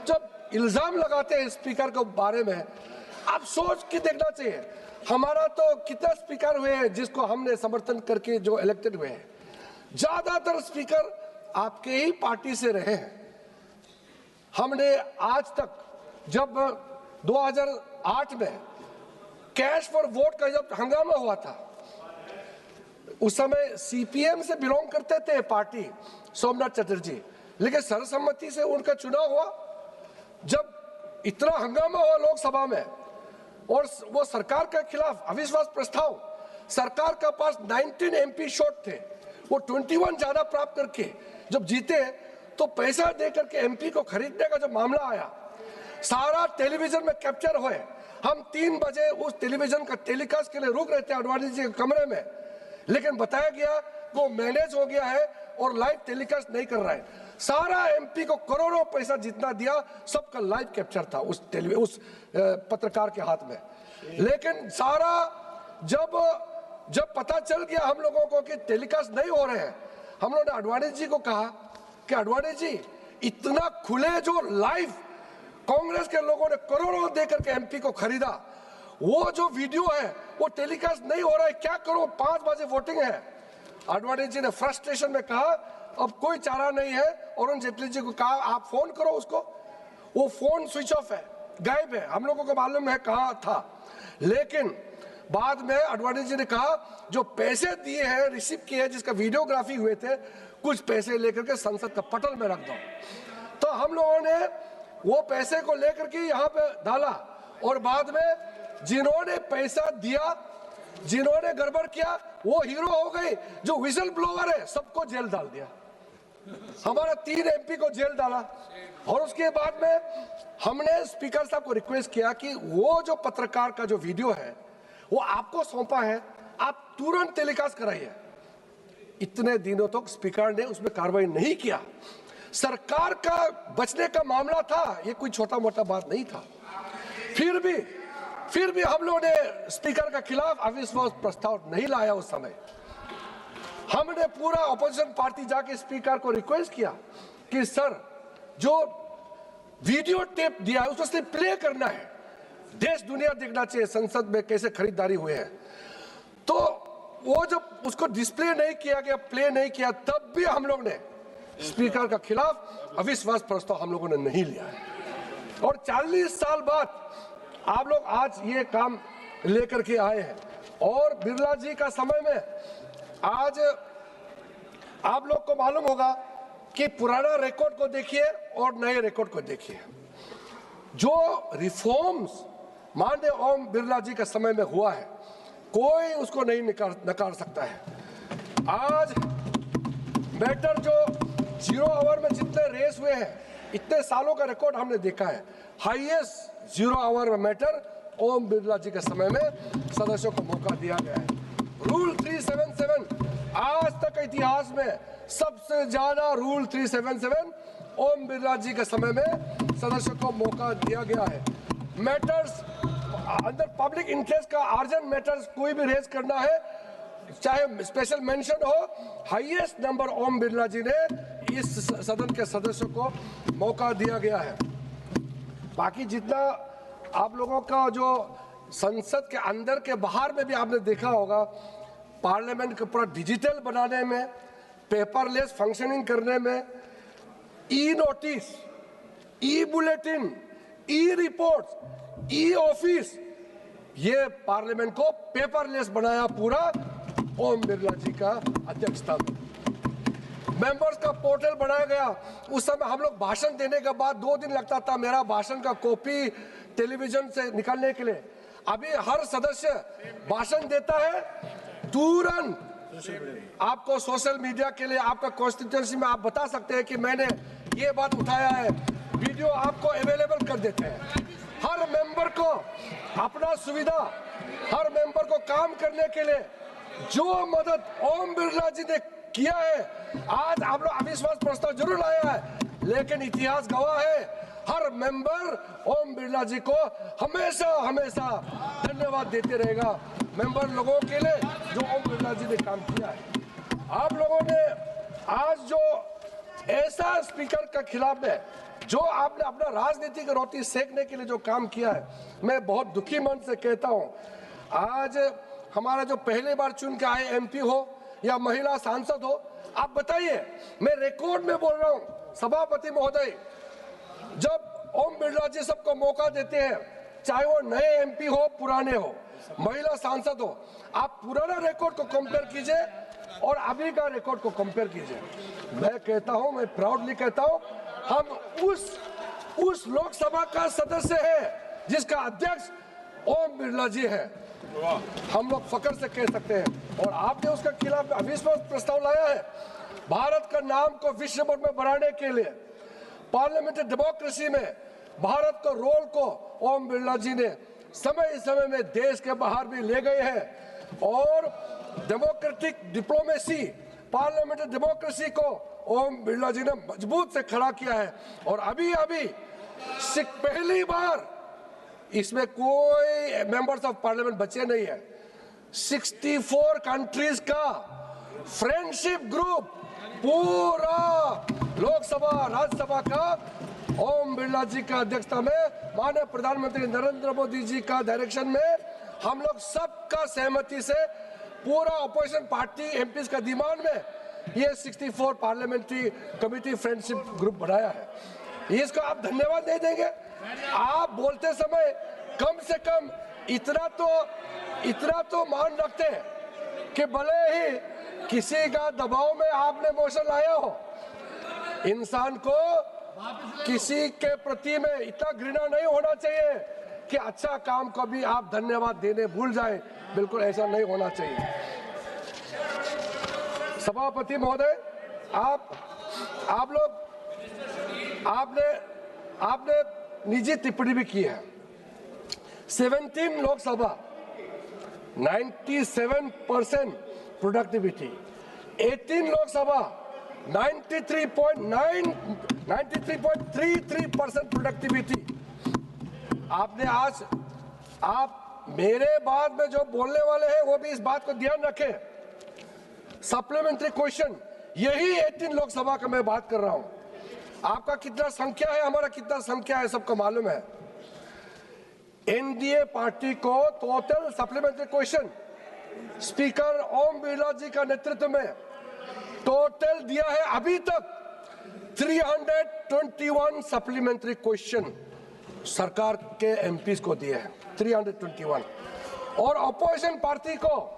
जब इल्जाम लगाते हैं स्पीकर के बारे में, आप सोच के देखना चाहिए। हमारा तो कितना स्पीकर हुए हैं जिसको हमने समर्थन करके जो इलेक्टेड हुए हैं, ज्यादातर स्पीकर आपके ही पार्टी से रहे हैं। हमने आज तक, जब 2008 में कैश फॉर वोट का जब हंगामा हुआ था, उस समय सीपीएम से बिलोंग करते थे पार्टी सोमनाथ चटर्जी, लेकिन सर्वसम्मति से उनका चुनाव हुआ। जब इतना हंगामा हुआ लोकसभा में और वो सरकार के खिलाफ अविश्वास प्रस्ताव, सरकार का पास 19 एमपी शॉट थे, वो 21 ज्यादा प्राप्त करके जब जीते तो पैसा दे करके एमपी को खरीदने का जो मामला आया, सारा टेलीविजन में कैप्चर हुए। हम 3 बजे उस टेलीविजन का टेलीकास्ट के लिए रुक रहे थे आडवाणी जी के कमरे में, लेकिन बताया गया वो मैनेज हो गया है और लाइव टेलीकास्ट नहीं कर रहा है। सारा एमपी को करोड़ों पैसा जितना दिया, सबका लाइव कैप्चर था उस पत्रकार के हाथ में। लेकिन सारा जब पता चल गया हम लोगों को कि टेलीकास्ट नहीं हो रहे हैं, हम लोगों ने आडवाणी जी को कहा कि आडवाणी जी, इतना खुले जो लाइव कांग्रेस के लोगों ने करोड़ों देकर के एमपी को खरीदा, वो जो वीडियो है वो टेलीकास्ट नहीं हो रहा है, क्या करो, 5 बजे वोटिंग है। आडवाणी जी ने फ्रस्ट्रेशन में कहा अब कोई चारा नहीं है, अरुण जेटली जी को कहा आप फोन करो उसको। वो फोन स्विच ऑफ है, गायब है, हम लोगों को मालूम है कहाँ था। लेकिन बाद में आडवाणी जी ने कहा जो पैसे दिए हैं, रिसीव किए हैं, जिसका वीडियोग्राफी हुए थे, कुछ पैसे लेकर के संसद का पटल में रख दो। तो हम लोगों ने वो पैसे को लेकर के यहाँ पे डाला, और बाद में जिन्होंने पैसा दिया, जिन्होंने गड़बड़ किया, वो हीरो हो गए। जो विजल ब्लोअर है सबको जेल डाल दिया, हमारा 3 एमपी को जेल डाला। और उसके बाद में हमने स्पीकर साहब को रिक्वेस्ट किया कि वो जो पत्रकार का जो वीडियो है वो आपको सौंपा है, आप तुरंत टेलीकास्ट कराइए। इतने दिनों तक स्पीकर ने उसमें कार्रवाई नहीं किया। सरकार का बचने का मामला था, ये कोई छोटा मोटा बात नहीं था। फिर भी हम लोगों ने स्पीकर के खिलाफ अविश्वास प्रस्ताव नहीं लाया। उस समय हमने पूरा अपोजिशन पार्टी जाके स्पीकर को रिक्वेस्ट किया कि सर, जो वीडियो टेप दिया है उसको सिर्फ प्ले करना है, देश दुनिया देखना चाहिए संसद में कैसे खरीदारी हुए हैं। तो वो जब उसको डिस्प्ले नहीं किया गया, प्ले नहीं किया, तब भी हम लोग ने स्पीकर के खिलाफ अविश्वास प्रस्ताव हम लोगों ने नहीं लिया है। और 40 साल बाद आप लोग आज ये काम लेकर के आए हैं। और बिरला जी का समय में आज आप लोग को मालूम होगा कि पुराना रिकॉर्ड को देखिए और नए रिकॉर्ड को देखिए। जो रिफॉर्म्स माननीय ओम बिरला जी के समय में हुआ है, कोई उसको नहीं नकार सकता है। आज मैटर जो 0 आवर में जितने रेस हुए हैं, इतने सालों का रिकॉर्ड हमने देखा है। हाईएस्ट 0 आवर में मैटर ओम बिरला जी के समय में सदस्यों को मौका दिया गया है। रूल 377 आज तक इतिहास में सबसे ज्यादा रूल 377 ओम बिरला जी के समय में सदस्यों को मौका दिया गया है। मैटर्स अंदर पब्लिक इंटरेस्ट का अर्जेंट मैटर्स कोई भी रेज करना है, चाहे स्पेशल मेंशन हो, हाईएस्ट नंबर ओम बिरला जी ने इस सदन के सदस्यों को मौका दिया गया है। बाकी जितना आप लोगों का जो संसद के अंदर के बाहर में भी आपने देखा होगा, पार्लियामेंट को पूरा डिजिटल बनाने में, पेपरलेस फंक्शनिंग करने में, ई नोटिस, ई बुलेटिन, ई रिपोर्ट्स, ई ऑफिस, ये पार्लियामेंट को पेपरलेस बनाया पूरा ओम बिरला जी का अध्यक्षता में। मेंबर्स का पोर्टल बनाया गया। उस समय हम लोग भाषण देने के बाद 2 दिन लगता था मेरा भाषण का कॉपी टेलीविजन से निकालने के लिए। अभी हर सदस्य भाषण देता है, तुरंत आपको सोशल मीडिया के लिए आपका कॉन्स्टिट्यूएंसी में आप बता सकते हैं कि मैंने ये बात उठाया है, वीडियो आपको अवेलेबल कर देते हैं। हर मेंबर को अपना सुविधा, हर मेंबर को काम करने के लिए जो मदद ओम बिरला जी ने किया है, आज आप लोग अविश्वास प्रस्ताव जरूर लाया है, लेकिन इतिहास गवाह है हर मेंबर ओम बिरला जी को हमेशा हमेशा धन्यवाद देते रहेगा, मेंबर लोगों के लिए जो ओम बिरला जी ने काम किया है। आप लोगों ने आज जो ऐसा स्पीकर के खिलाफ है, जो आपने अपना राजनीतिक रोटी सेकने के लिए जो काम किया है, मैं बहुत दुखी मन से कहता हूं, आज हमारा जो पहले बार चुन के आए एमपी हो या महिला सांसद हो, आप बताइए, मैं रिकॉर्ड में बोल रहा हूं, सभापति महोदय, जब ओम बिरला जी सबको मौका देते हैं, चाहे वो नए एमपी हो, पुराने हो, महिला सांसद हो, आप पुराना रिकॉर्ड को कंपेयर कीजिए और अभी का रिकॉर्ड को कंपेयर कीजिए। मैं कहता हूं, मैं प्राउडली कहता हूं, हम उस लोकसभा का सदस्य है जिसका अध्यक्ष ओम बिरला जी है, हम लोग फख्र से कह सकते हैं। और आपने उसके खिलाफ अविश्वास प्रस्ताव लाया है। भारत का नाम को विश्व भर में बढ़ाने के लिए, पार्लियामेंट्री डेमोक्रेसी में भारत को रोल को ओम बिरला जी ने समय समय में देश के बाहर भी ले गए हैं और डेमोक्रेटिक डिप्लोमेसी, पार्लियामेंट्री डेमोक्रेसी को ओम बिरला जी ने मजबूत से खड़ा किया है। और अभी पहली बार इसमें कोई मेंबर्स ऑफ पार्लियामेंट बचे नहीं है, 64 कंट्रीज का फ्रेंडशिप ग्रुप पूरा लोकसभा राज्यसभा का ओम बिरला जी का अध्यक्षता में, माननीय प्रधानमंत्री नरेंद्र मोदी जी का डायरेक्शन में, हम लोग सबका सहमति से पूरा अपोजिशन पार्टी एमपीज का दिमाग में ये 64 पार्लियामेंट्री कमेटी फ्रेंडशिप ग्रुप बनाया है। इसको आप धन्यवाद नहीं देंगे? आप बोलते समय कम से कम इतना तो मान रखते हैं कि भले ही किसी का दबाव में आपने मोशन लाया हो, इंसान को किसी के प्रति में इतना घृणा नहीं होना चाहिए कि अच्छा काम को भी आप धन्यवाद देने भूल जाए। बिल्कुल ऐसा नहीं होना चाहिए। सभापति महोदय, आप लोग आपने निजी टिप्पणी भी की है। 17 लोकसभा 97% प्रोडक्टिविटी, 18 लोकसभा 93.33% प्रोडक्टिविटी। आपने आज आप मेरे बाद में जो बोलने वाले हैं वो भी इस बात को ध्यान रखें। सप्लीमेंट्री क्वेश्चन, यही 18 लोकसभा का मैं बात कर रहा हूं। आपका कितना संख्या है, हमारा कितना संख्या है, सबको मालूम है। एनडीए पार्टी को total supplementary question speaker Om Birla जी का नेतृत्व में टोटल दिया है अभी तक 321 सप्लीमेंट्री क्वेश्चन सरकार के एमपीज को दिए हैं, 321। और अपोजिशन पार्टी को,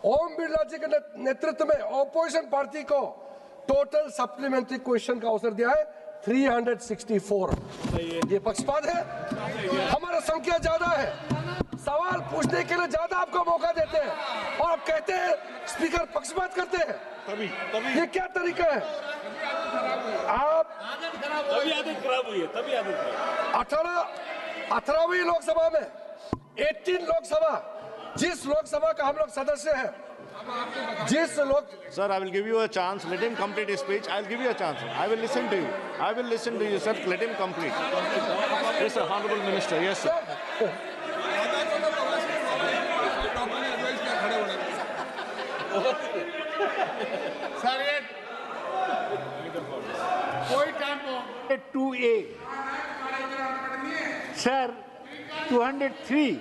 ओम बिरला जी के नेतृत्व में अपोजिशन पार्टी को टोटल सप्लीमेंट्री क्वेश्चन का अवसर दिया है 364। ये पक्षपात है? हमारा संख्या ज्यादा है, सवाल पूछने के लिए ज्यादा आपको मौका देते हैं और आप कहते हैं स्पीकर पक्षपात करते हैं। ये क्या तरीका है? आप तभी आदत खराब हुई है, तभी आदत खराब। 18वीं लोकसभा में 18 लोकसभा, जिस लोकसभा का हम लोग सदस्य हैं, जिस लोक Sir, I will give you a chance. Let him complete his speech. I will give you a chance. I will listen to you. I will listen to you, sir. Let him complete. Yes, sir. Honorable Minister. Yes, sir. Sir ये कोई time हो 2A. Sir, 203,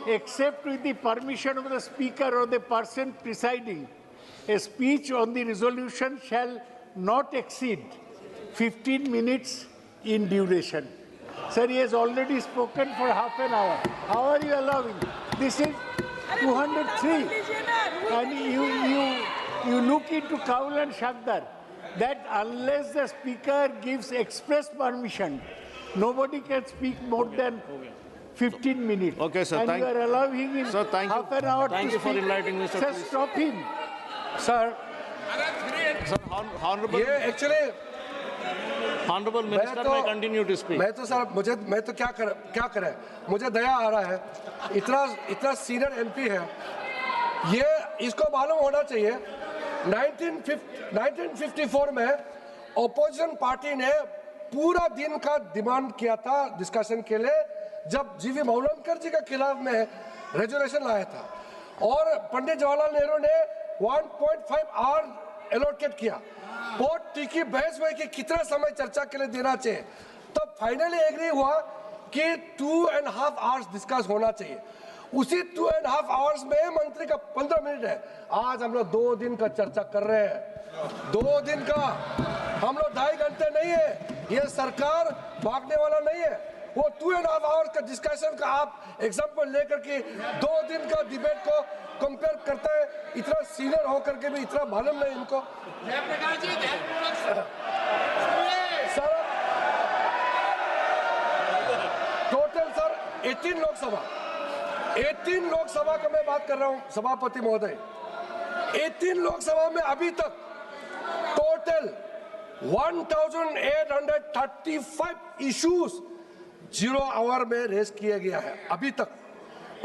except with the permission of the speaker or the person presiding, a speech on the resolution shall not exceed 15 minutes in duration. Sir, he has already spoken for half an hour. How are you allowing? This is 203. And you look into Kaul and Shagdar that unless the speaker gives express permission, nobody can speak more than 15 minutes. Okay, sir. And you are allowing him Sir, thank you. half an hour Thank to you for speak. enlightening me, sir. Sir, Please. stop him. Sir, Sir, Honorable, ये actually Honorable Minister may continue to speak. मैं तो sir मैं तो क्या करें, मुझे दया आ रहा है, इतना सीनियर एमपी है, ये इसको मालूम होना चाहिए 1954 में ऑपोजिशन पार्टी ने पूरा दिन का डिमांड किया था डिस्कशन के लिए, जब जीवी मौलनकर जी के खिलाफ में रेजोल्यूशन लाया था और पंडित जवाहरलाल नेहरू ने 1.5 आवर एलोकेट किया। पोर्ट टिकी बहस हुई कि कितना समय चर्चा के लिए देना चाहिए, तो फाइनली एग्री हुआ कि 2.5 आवर्स डिस्कस होना चाहिए। उसी 2.5 आवर्स में मंत्री का 15 मिनट है। आज हम लोग 2 दिन का चर्चा कर रहे हैं, 2 दिन का, हम लोग 2.5 घंटे नहीं है। ये सरकार भागने वाला नहीं है। वो 2.5 आवर्स का डिस्कशन का आप एग्जाम्पल लेकर के 2 दिन का डिबेट को कंपेयर करता है, इतना सीनियर होकर के भी इतना मालूम नहीं इनको। सर टोटल सर 18 लोकसभा का मैं बात कर रहा हूं सभापति महोदय, 18 लोकसभा में अभी तक टोटल 1835 इश्यूज 0 आवर में रेस किया गया है अभी तक,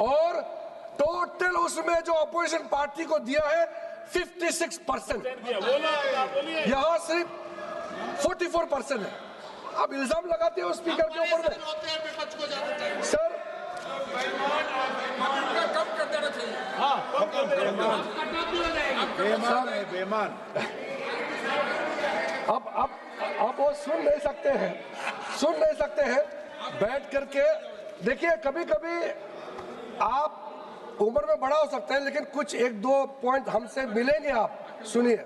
और टोटल उसमें जो अपोजिशन पार्टी को दिया है 56%, यहाँ सिर्फ 44% है। अब इल्जाम लगाते हो स्पीकर के ऊपर में। सर बेमान अब वो सुन नहीं सकते हैं बैठ करके। देखिए कभी कभी आप उम्र में बड़ा हो सकता है, लेकिन कुछ 1-2 पॉइंट हमसे मिलेंगे। आप सुनिए,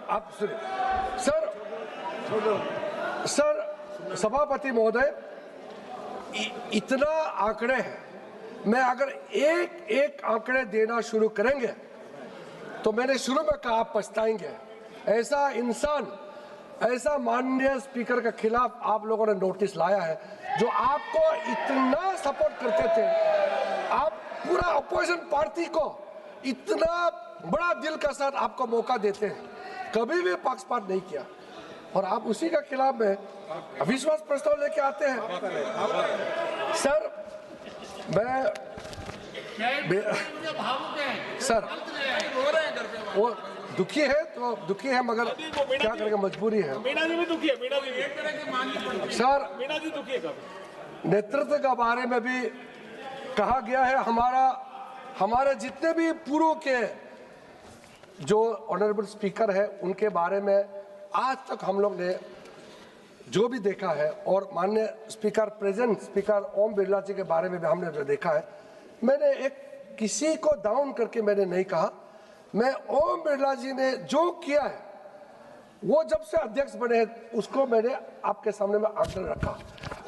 आप सुनिए सर सभापति महोदय, इतना आंकड़े हैं, मैं अगर एक आंकड़े देना शुरू करेंगे तो मैंने शुरू में कहा आप पछताएंगे। ऐसा इंसान, ऐसा माननीय स्पीकर के खिलाफ आप लोगों ने नोटिस लाया है, जो आपको इतना सपोर्ट करते थे, आप पूरा अपोजिशन पार्टी को इतना बड़ा दिल का साथ आपको मौका देते हैं, कभी भी पक्षपात नहीं किया, और आप उसी के खिलाफ में अविश्वास प्रस्ताव लेके आते हैं। सर सर वो दुखी है तो दुखी है, मगर क्या करेंगे, मजबूरी है। सर नेतृत्व के बारे में भी कहा गया है, हमारे जितने भी पूर्व के जो ऑनरेबल स्पीकर है उनके बारे में आज तक हम लोग ने जो भी देखा है, और माननीय speaker present speaker Om Birla जी के बारे में भी हमने जो देखा है, मैंने किसी को डाउन करके मैंने नहीं कहा। मैं ओम बिरला जी ने जो किया है, वो जब से अध्यक्ष बने हैं उसको मैंने आपके सामने में आंकड़े रखा।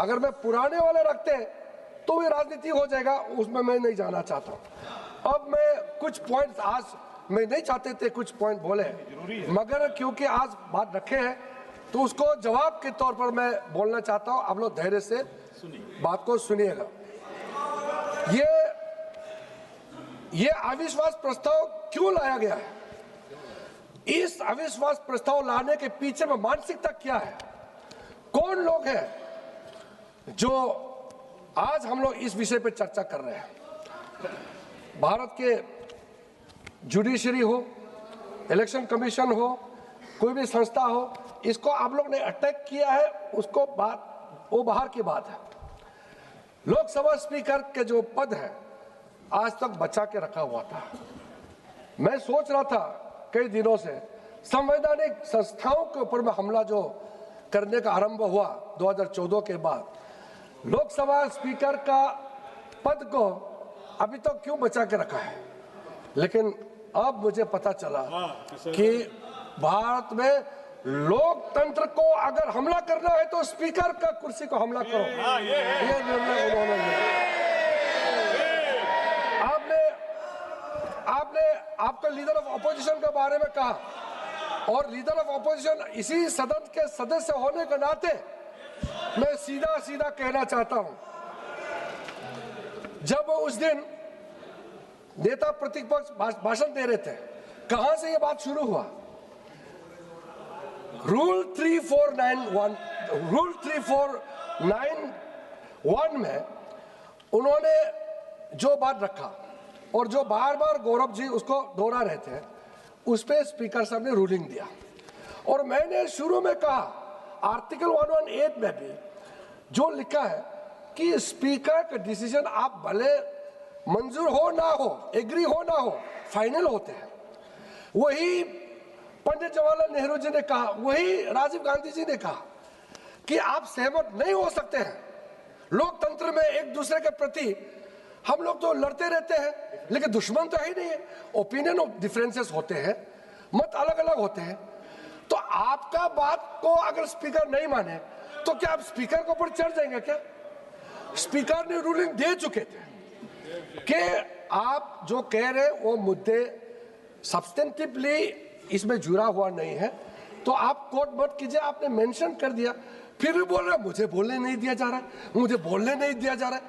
अगर मैं पुराने वाले रखते तो भी राजनीति हो जाएगा, उसमें मैं नहीं जाना चाहता हूँ। अब मैं कुछ पॉइंट्स आज मैं नहीं चाहते थे कुछ पॉइंट बोले, मगर क्योंकि आज बात रखे हैं तो उसको जवाब के तौर पर मैं बोलना चाहता हूँ। आप लोग धैर्य से बात को सुनिएगा। ये अविश्वास प्रस्ताव क्यों लाया गया है? इस अविश्वास प्रस्ताव लाने के पीछे में मानसिकता क्या है? कौन लोग हैं जो आज हम लोग इस विषय पर चर्चा कर रहे हैं। भारत के जुडिशरी हो, इलेक्शन कमीशन हो, कोई भी संस्था हो, इसको आप लोग ने अटैक किया है, उसको बात वो बाहर की बात है। लोकसभा स्पीकर के जो पद है आज तक बचा के रखा हुआ था। मैं सोच रहा था कई दिनों से संवैधानिक संस्थाओं के ऊपर में हमला जो करने का आरंभ हुआ 2014 के बाद, लोकसभा स्पीकर का पद को अभी तक क्यों बचा के रखा है। लेकिन अब मुझे पता चला कि भारत में लोकतंत्र को अगर हमला करना है तो स्पीकर का कुर्सी को हमला करो। ये निर्णय उन्होंने लिया। आपने आपका लीडर ऑफ ऑपोजिशन के बारे में कहा, और लीडर ऑफ ऑपोजिशन इसी सदन के सदस्य होने के नाते मैं सीधा सीधा कहना चाहता हूं, जब उस दिन नेता प्रतिपक्ष भाषण दे रहे थे, कहां से ये बात शुरू हुआ? रूल 3491 में उन्होंने जो बात रखा और जो बार बार गौरव जी उसको दोहरा रहे थे, उस पे स्पीकर साहब ने रूलिंग दिया। और मैंने शुरू में कहा आर्टिकल 118 में भी जो लिखा है कि स्पीकर का डिसीजन आप भले मंजूर हो ना हो, एग्री हो ना हो, फाइनल होते हैं। वही पंडित जवाहरलाल नेहरू जी ने कहा, वही राजीव गांधी जी ने कहा कि आप सहमत नहीं हो सकते हैं। लोकतंत्र में एक दूसरे के प्रति हम लोग तो लड़ते रहते हैं, लेकिन दुश्मन तो है ही नहीं है। ओपिनियन ऑफ डिफरेंसेस होते हैं, मत अलग अलग होते हैं। तो आपका बात को अगर स्पीकर नहीं माने तो क्या आप स्पीकर के ऊपर चढ़ जाएंगे क्या? स्पीकर ने रूलिंग दे चुके थे कि आप जो कह रहे वो मुद्दे सब्सटेंटिवली इसमें जुड़ा हुआ नहीं है, तो आप कोर्ट मत कीजिए। आपने मेंशन कर दिया, फिर भी बोल रहे मुझे बोलने नहीं दिया जा रहा है, मुझे बोलने नहीं दिया जा रहा है।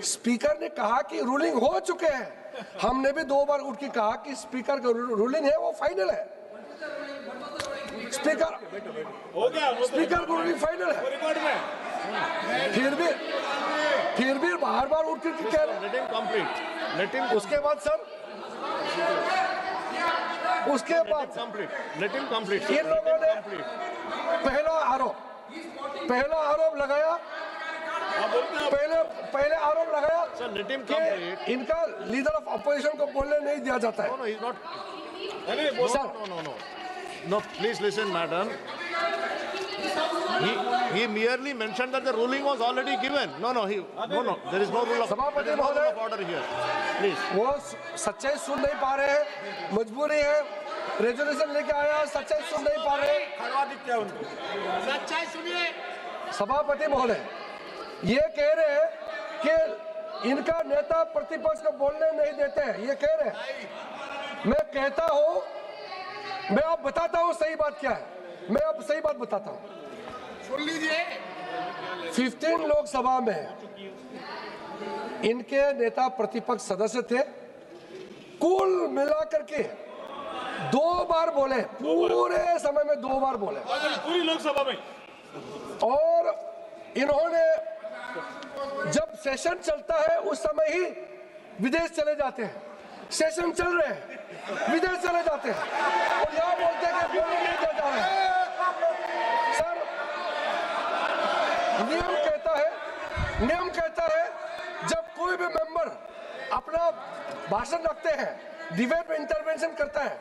स्पीकर ने कहा कि रूलिंग हो चुके हैं। हमने भी 2 बार उठ के कहा कि स्पीकर का रूलिंग है वो फाइनल है। स्पीकर का रूलिंग फाइनल है, फिर भी बार बार उठ के कह रहे। उसके बाद सर, उसके बाद इन लोगों ने पहला आरोप लगाया, पहले आरोप लगाया कि इनका लीडर ऑफ ऑपोजिशन को बोलने नहीं दिया जाता है। No, please listen, madam. He merely mentioned that the ruling was already given. No, there is no rule of order here. Please. वो सच्चाई सुन नहीं पा रहे हैं, मजबूरी है, रेजोल्यूशन लेके आया, सच्चाई सुन नहीं पा रहे। सच्चाई सुनिए। सभापति महोदय ये कह रहे हैं कि इनका नेता प्रतिपक्ष को बोलने नहीं देते हैं, ये कह रहे हैं। मैं कहता हूं, मैं आप बताता हूं सही बात क्या है, मैं आप सही बात बताता हूं। सुन लीजिए। 15 लोकसभा में इनके नेता प्रतिपक्ष सदस्य थे, कुल मिलाकर के 2 बार बोले, पूरे समय में 2 बार बोले पूरी लोकसभा में। और इन्होंने जब सेशन चलता है उस समय ही विदेश चले जाते हैं। सेशन चल रहे हैं, विदेश चले जाते हैं और यहाँ बोलते हैं कि बोलने नहीं दिया जा रहा है। सर, नियम कहता है जब कोई भी मेंबर अपना भाषण रखते हैं, डिबेट में इंटरवेंशन करता है,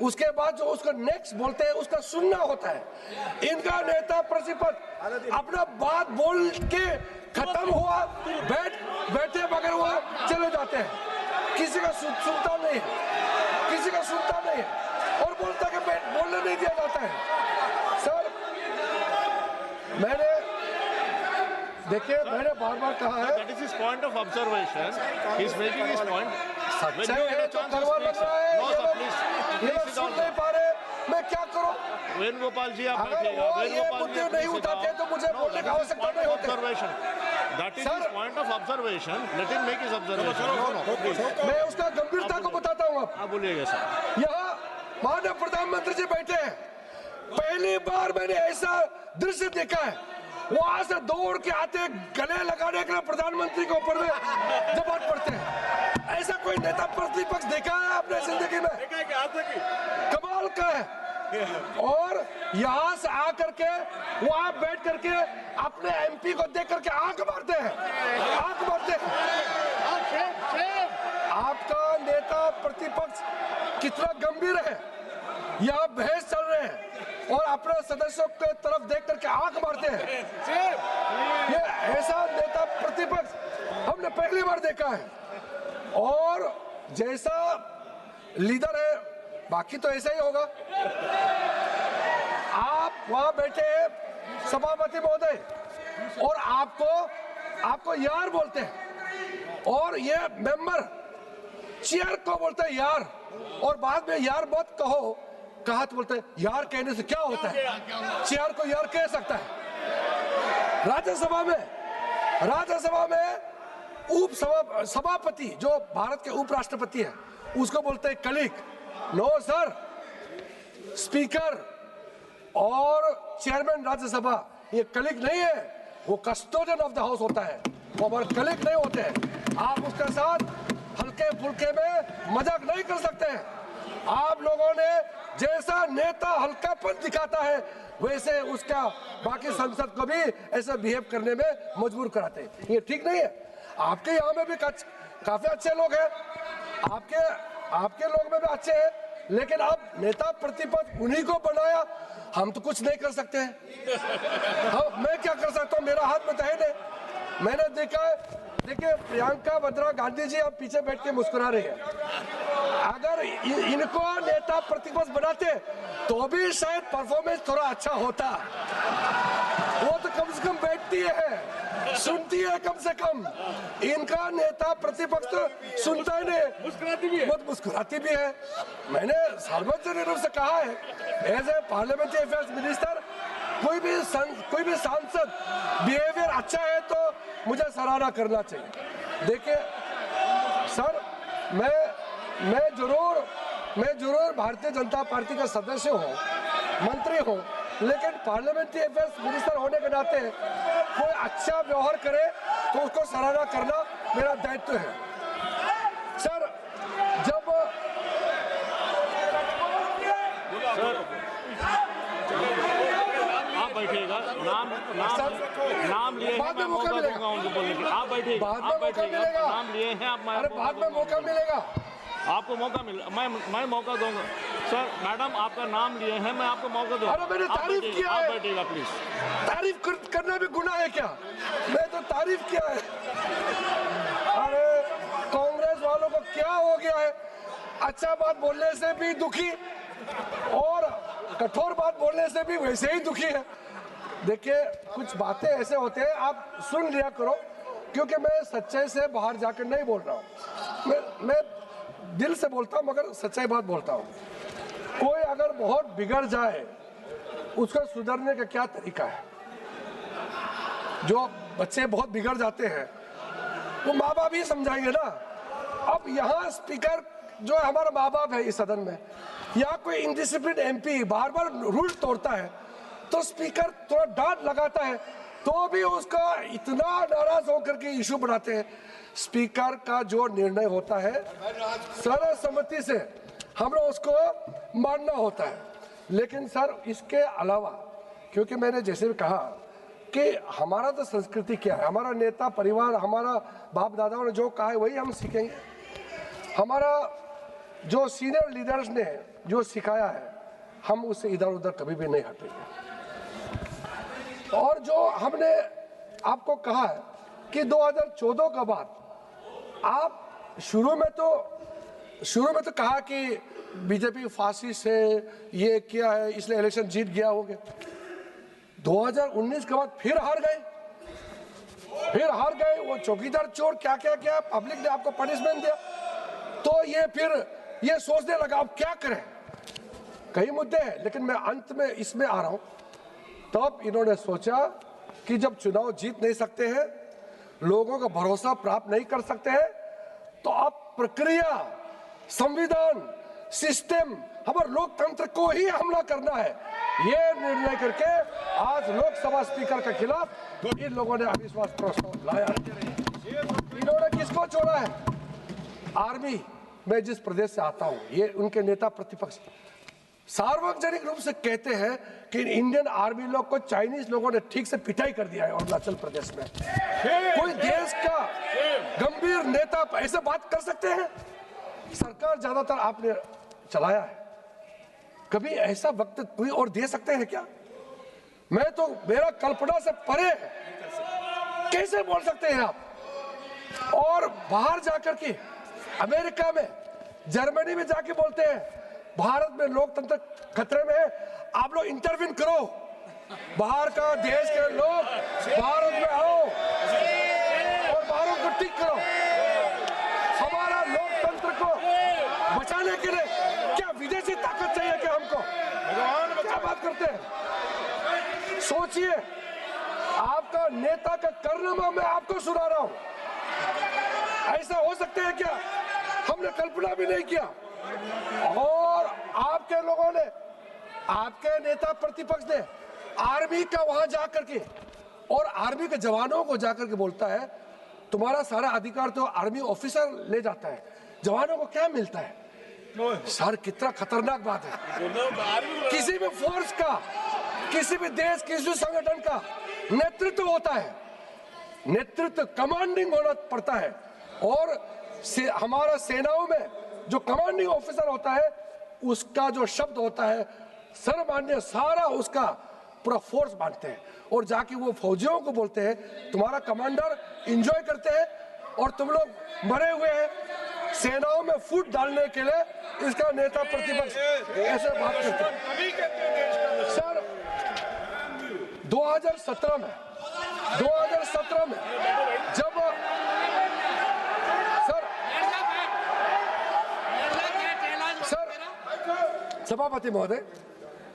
उसके बाद जो उसका नेक्स्ट बोलते हैं उसका सुनना होता है। इनका नेता प्रतिपक्ष अपना बात बोल के खत्म हुआ, बैठे बगैर वो चले जाते हैं, किसी का सुनता नहीं है, और बोलता है कि बोलने नहीं दिया जाता है। सर, मैंने बार बार कहा है, That is his point of observation. He is making his point. सच्चाई है तो करवा लग रहा है, ये लोग सुन नहीं पा रहे, मैं क्या करूं? वेणुगोपाल जी, आप अगर वो ये मुद्दे नहीं उठाते तो मुझे बोलने की आवश्यकता नहीं होती। That is his point of observation. Let him make his observation. No, please. मैं उसका गंभीरता को बताता हूँ। आप बोलिएगा सर। यहाँ माननीय प्रधानमंत्री जी बैठे हैं, पहली बार मैंने ऐसा दृश्य देखा है वहां से दौड़ के आते गले लगाने के लिए प्रधानमंत्री के ऊपर में जबान पड़ते हैं। ऐसा कोई नेता प्रतिपक्ष देखा है आपने जिंदगी में? कमाल का है। और यहाँ से आकर के वहां बैठ करके अपने एमपी को देख करके आंख मारते हैं, आंख मारते हैं। आपका नेता प्रतिपक्ष कितना गंभीर है, यहाँ बहस चल रहे हैं और अपने सदस्यों के तरफ देख करके आंख मारते हैं। ये ऐसा नेता प्रतिपक्ष हमने पहली बार देखा है। और जैसा लीडर है बाकी तो ऐसा ही होगा। आप वहां बैठे हैं सभापति महोदय और आपको यार बोलते हैं और ये मेंबर चेयर को बोलते हैं यार, और बाद में यार मत कहा तो बोलते हैं यार कहने से क्या होता है, चेयर को यार कह सकता है। राज्यसभा में सभापति जो भारत के उपराष्ट्रपति है उसको बोलते हैं कलीग। नो सर, स्पीकर और चेयरमैन राज्यसभा ये कलीग नहीं है, वो कस्टोडियन ऑफ द हाउस होता है, वो हमारे कलीग नहीं होते हैं। आप उसके साथ हल्के फुल्के में मजाक नहीं कर सकते हैं। आप लोगों ने जैसा नेता हल्कापन दिखाता है वैसे उसका बाकी संसद को भी ऐसा बिहेव करने में मजबूर कराते हैं। ये ठीक नहीं है। आपके यहाँ में भी काफी अच्छे लोग हैं, आपके लोग में भी अच्छे हैं, लेकिन अब नेता प्रतिपक्ष उन्हीं को बनाया, हम तो कुछ नहीं कर सकते हैं। मैं क्या कर सकता हूँ, मेरा हाथ में तो है नहीं। मैंने देखा है, देखिए प्रियंका वाड्रा गांधी जी अब पीछे बैठ के मुस्कुरा रही है। अगर इनको नेता प्रतिपक्ष बनाते तो भी शायद परफॉर्मेंस थोड़ा अच्छा होता। वो तो कम से कम बैठती है, सुनती है कम से कम। इनका नेता प्रतिपक्ष तो सुनता ही नहीं, मुस्कुराती भी है। मैंने सार्वजनिक रूप से कहा है, as a parliamentary affairs minister, कोई भी सांसद बिहेवियर अच्छा है तो मुझे सराहना करना चाहिए। देखिए सर, मैं जरूर भारतीय जनता पार्टी का सदस्य हूँ, मंत्री हूँ, लेकिन पार्लियामेंट्री अफेयर्स मिनिस्टर होने के नाते कोई अच्छा व्यवहार करे तो उसको सराहना करना मेरा दायित्व है। सर, जब आप बैठिएगा, नाम लिए हैं, मैं मौका दूंगा उनको बोलने के। आप बैठिएगा, नाम लिए हैं आप, बाद में मौका मिलेगा, आपको मौका मिल, मैं मौका दूंगा। सर मैडम आपका नाम लिए हैं, मैं आपको मौका दूंगा। अरे मैंने तारीफ किया है। आप बैठिएगा प्लीज। तारीफ करना भी गुनाह है क्या? मैं तो तारीफ किया है। अरे कांग्रेस वालों को क्या हो गया है, अच्छा बात बोलने से भी दुखी और कठोर बात बोलने से भी वैसे ही दुखी है। देखिए कुछ बातें ऐसे होते हैं, आप सुन लिया करो, क्योंकि मैं सच्चाई से बाहर जाकर नहीं बोल रहा हूँ। मैं दिल से बोलता हूँ मगर सच्चाई बात बोलता हूँ। कोई अगर बहुत बिगड़ जाए उसका सुधरने का क्या तरीका है? जो बच्चे बहुत बिगड़ जाते हैं वो माँ बाप ही समझाएंगे ना। अब यहाँ स्पीकर जो है हमारा माँ बाप है इस सदन में, या कोई इनडिसिप्लिन एमपी बार बार रूल तोड़ता है तो स्पीकर थोड़ा डांट लगाता है तो भी उसका इतना नाराज होकर के इशू बनाते हैं। स्पीकर का जो निर्णय होता है सर्वसम्मति से हम लोग उसको मानना होता है। लेकिन सर इसके अलावा, क्योंकि मैंने जैसे भी कहा कि हमारा तो संस्कृति क्या है, हमारा नेता परिवार, हमारा बाप दादाओं ने जो कहा है वही हम सीखेंगे। हमारा जो सीनियर लीडर्स ने जो सिखाया है हम उससे इधर उधर कभी भी नहीं हटेंगे। और जो हमने आपको कहा है कि 2014 के बाद आप शुरू में तो कहा कि बीजेपी फासिस्ट है, ये किया है इसलिए इलेक्शन जीत गया हो गया। 2019 के बाद फिर हार गए। वो चौकीदार चोर क्या पब्लिक ने आपको पनिशमेंट दिया तो ये सोचने लगा अब क्या करें। कई मुद्दे हैं, लेकिन मैं अंत में इसमें आ रहा हूं। तब इन्होंने सोचा कि जब चुनाव जीत नहीं सकते हैं, लोगों का भरोसा प्राप्त नहीं कर सकते हैं, तो अब प्रक्रिया, संविधान, सिस्टम, हमारे लोकतंत्र को ही हमला करना है। ये निर्णय करके आज लोकसभा स्पीकर के खिलाफ इन लोगों ने अविश्वास प्रस्ताव लाया। इन्होंने किसको छोड़ा है? आर्मी। मैं जिस प्रदेश से आता हूं, ये उनके नेता प्रतिपक्ष सार्वजनिक रूप से कहते हैं कि इंडियन आर्मी लोग को चाइनीज लोगों ने ठीक से पिटाई कर दिया है अरुणाचल प्रदेश में। कोई देश का गंभीर नेता ऐसे बात कर सकते हैं? सरकार ज्यादातर आपने चलाया है, कभी ऐसा वक्त कोई और दे सकते हैं क्या? मैं तो, मेरा कल्पना से परे है, कैसे बोल सकते हैं आप? और बाहर जाकर के अमेरिका में, जर्मनी में जाके बोलते हैं भारत में लोकतंत्र खतरे में है, आप लोग इंटरवीन करो, बाहर का देश के लोग भारत में आओ और भारत को ठीक करो। हमारा लोकतंत्र को बचाने के लिए क्या विदेशी ताकत चाहिए क्या हमको? क्या बात करते हैं? सोचिए, आपका नेता का कारनामा मैं आपको सुना रहा हूं। ऐसा हो सकता है क्या? हमने कल्पना भी नहीं किया। और आपके लोगों ने, आपके नेता प्रतिपक्ष ने आर्मी का वहां जाकर के और आर्मी के जवानों को जाकर के बोलता है तुम्हारा सारा अधिकार तो आर्मी ऑफिसर ले जाता है, जवानों को क्या मिलता है? सर, कितना खतरनाक बात है। किसी भी फोर्स का, किसी भी देश, किसी भी संगठन का नेतृत्व होता है, नेतृत्व कमांडिंग होना पड़ता है। और हमारा सेनाओं में जो कमांडिंग ऑफिसर होता है, उसका जो शब्द होता है सर्वमान्य, सारा उसका पूरा फोर्स मानते हैं। और जाके वो फौजियों को बोलते हैं तुम्हारा कमांडर एंजॉय करते हैं और तुम लोग मरे हुए हैं। सेनाओं में फूट डालने के लिए इसका नेता प्रतिपक्ष ऐसे बात करते हैं। सर, 2017 में जब सभापति महोदय,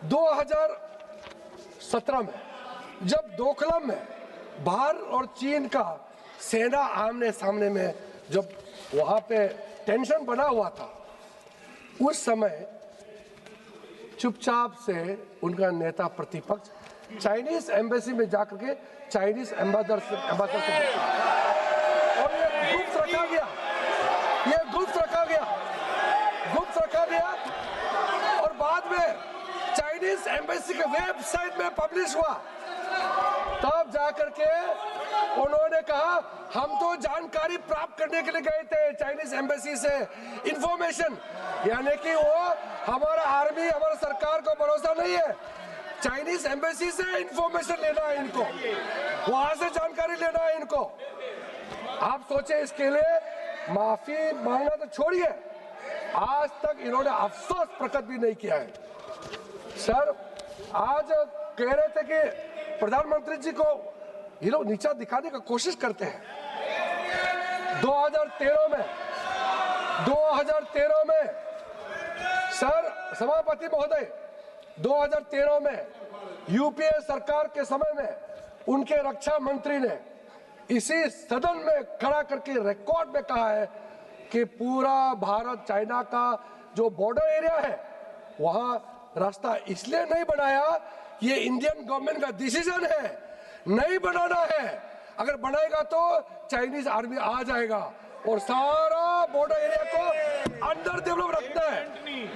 2017 में जब डोकलाम में भारत और चीन का सेना आमने सामने में जब वहां पे टेंशन बना हुआ था, उस समय चुपचाप से उनका नेता प्रतिपक्ष चाइनीज एम्बेसी में जाकर के चाइनीज एम्बेसडर से और ये गुप्त रखा गया, और बाद में चाइनीज एम्बेसी के वेबसाइट में पब्लिश हुआ। तब जाकर के उन्होंने कहा हम तो जानकारी प्राप्त करने के लिए गए थे चाइनीज एम्बेसी से, इंफॉर्मेशन, यानी कि वो हमारा आर्मी, हमारा सरकार को भरोसा नहीं है, चाइनीज एम्बेसी से इंफॉर्मेशन लेना है इनको, वहां से जानकारी लेना है इनको। आप सोचे, इसके लिए माफी मांगना तो छोड़िए, आज तक इन्होंने अफसोस प्रकट भी नहीं किया है। सर, आज कह रहे थे कि प्रधानमंत्री जी को ये लोग नीचा दिखाने का कोशिश करते हैं। 2013 में सर, सभापति महोदय, 2013 में यूपीए सरकार के समय में उनके रक्षा मंत्री ने इसी सदन में खड़ा करके रिकॉर्ड में कहा है कि पूरा भारत चाइना का जो बॉर्डर एरिया है वहां रास्ता इसलिए नहीं बनाया, ये इंडियन गवर्नमेंट का डिसीजन है, नहीं बनाना है। अगर बनाएगा तो चाइनीज आर्मी आ जाएगा और सारा बॉर्डर एरिया को अंडर डेवलप रखना है।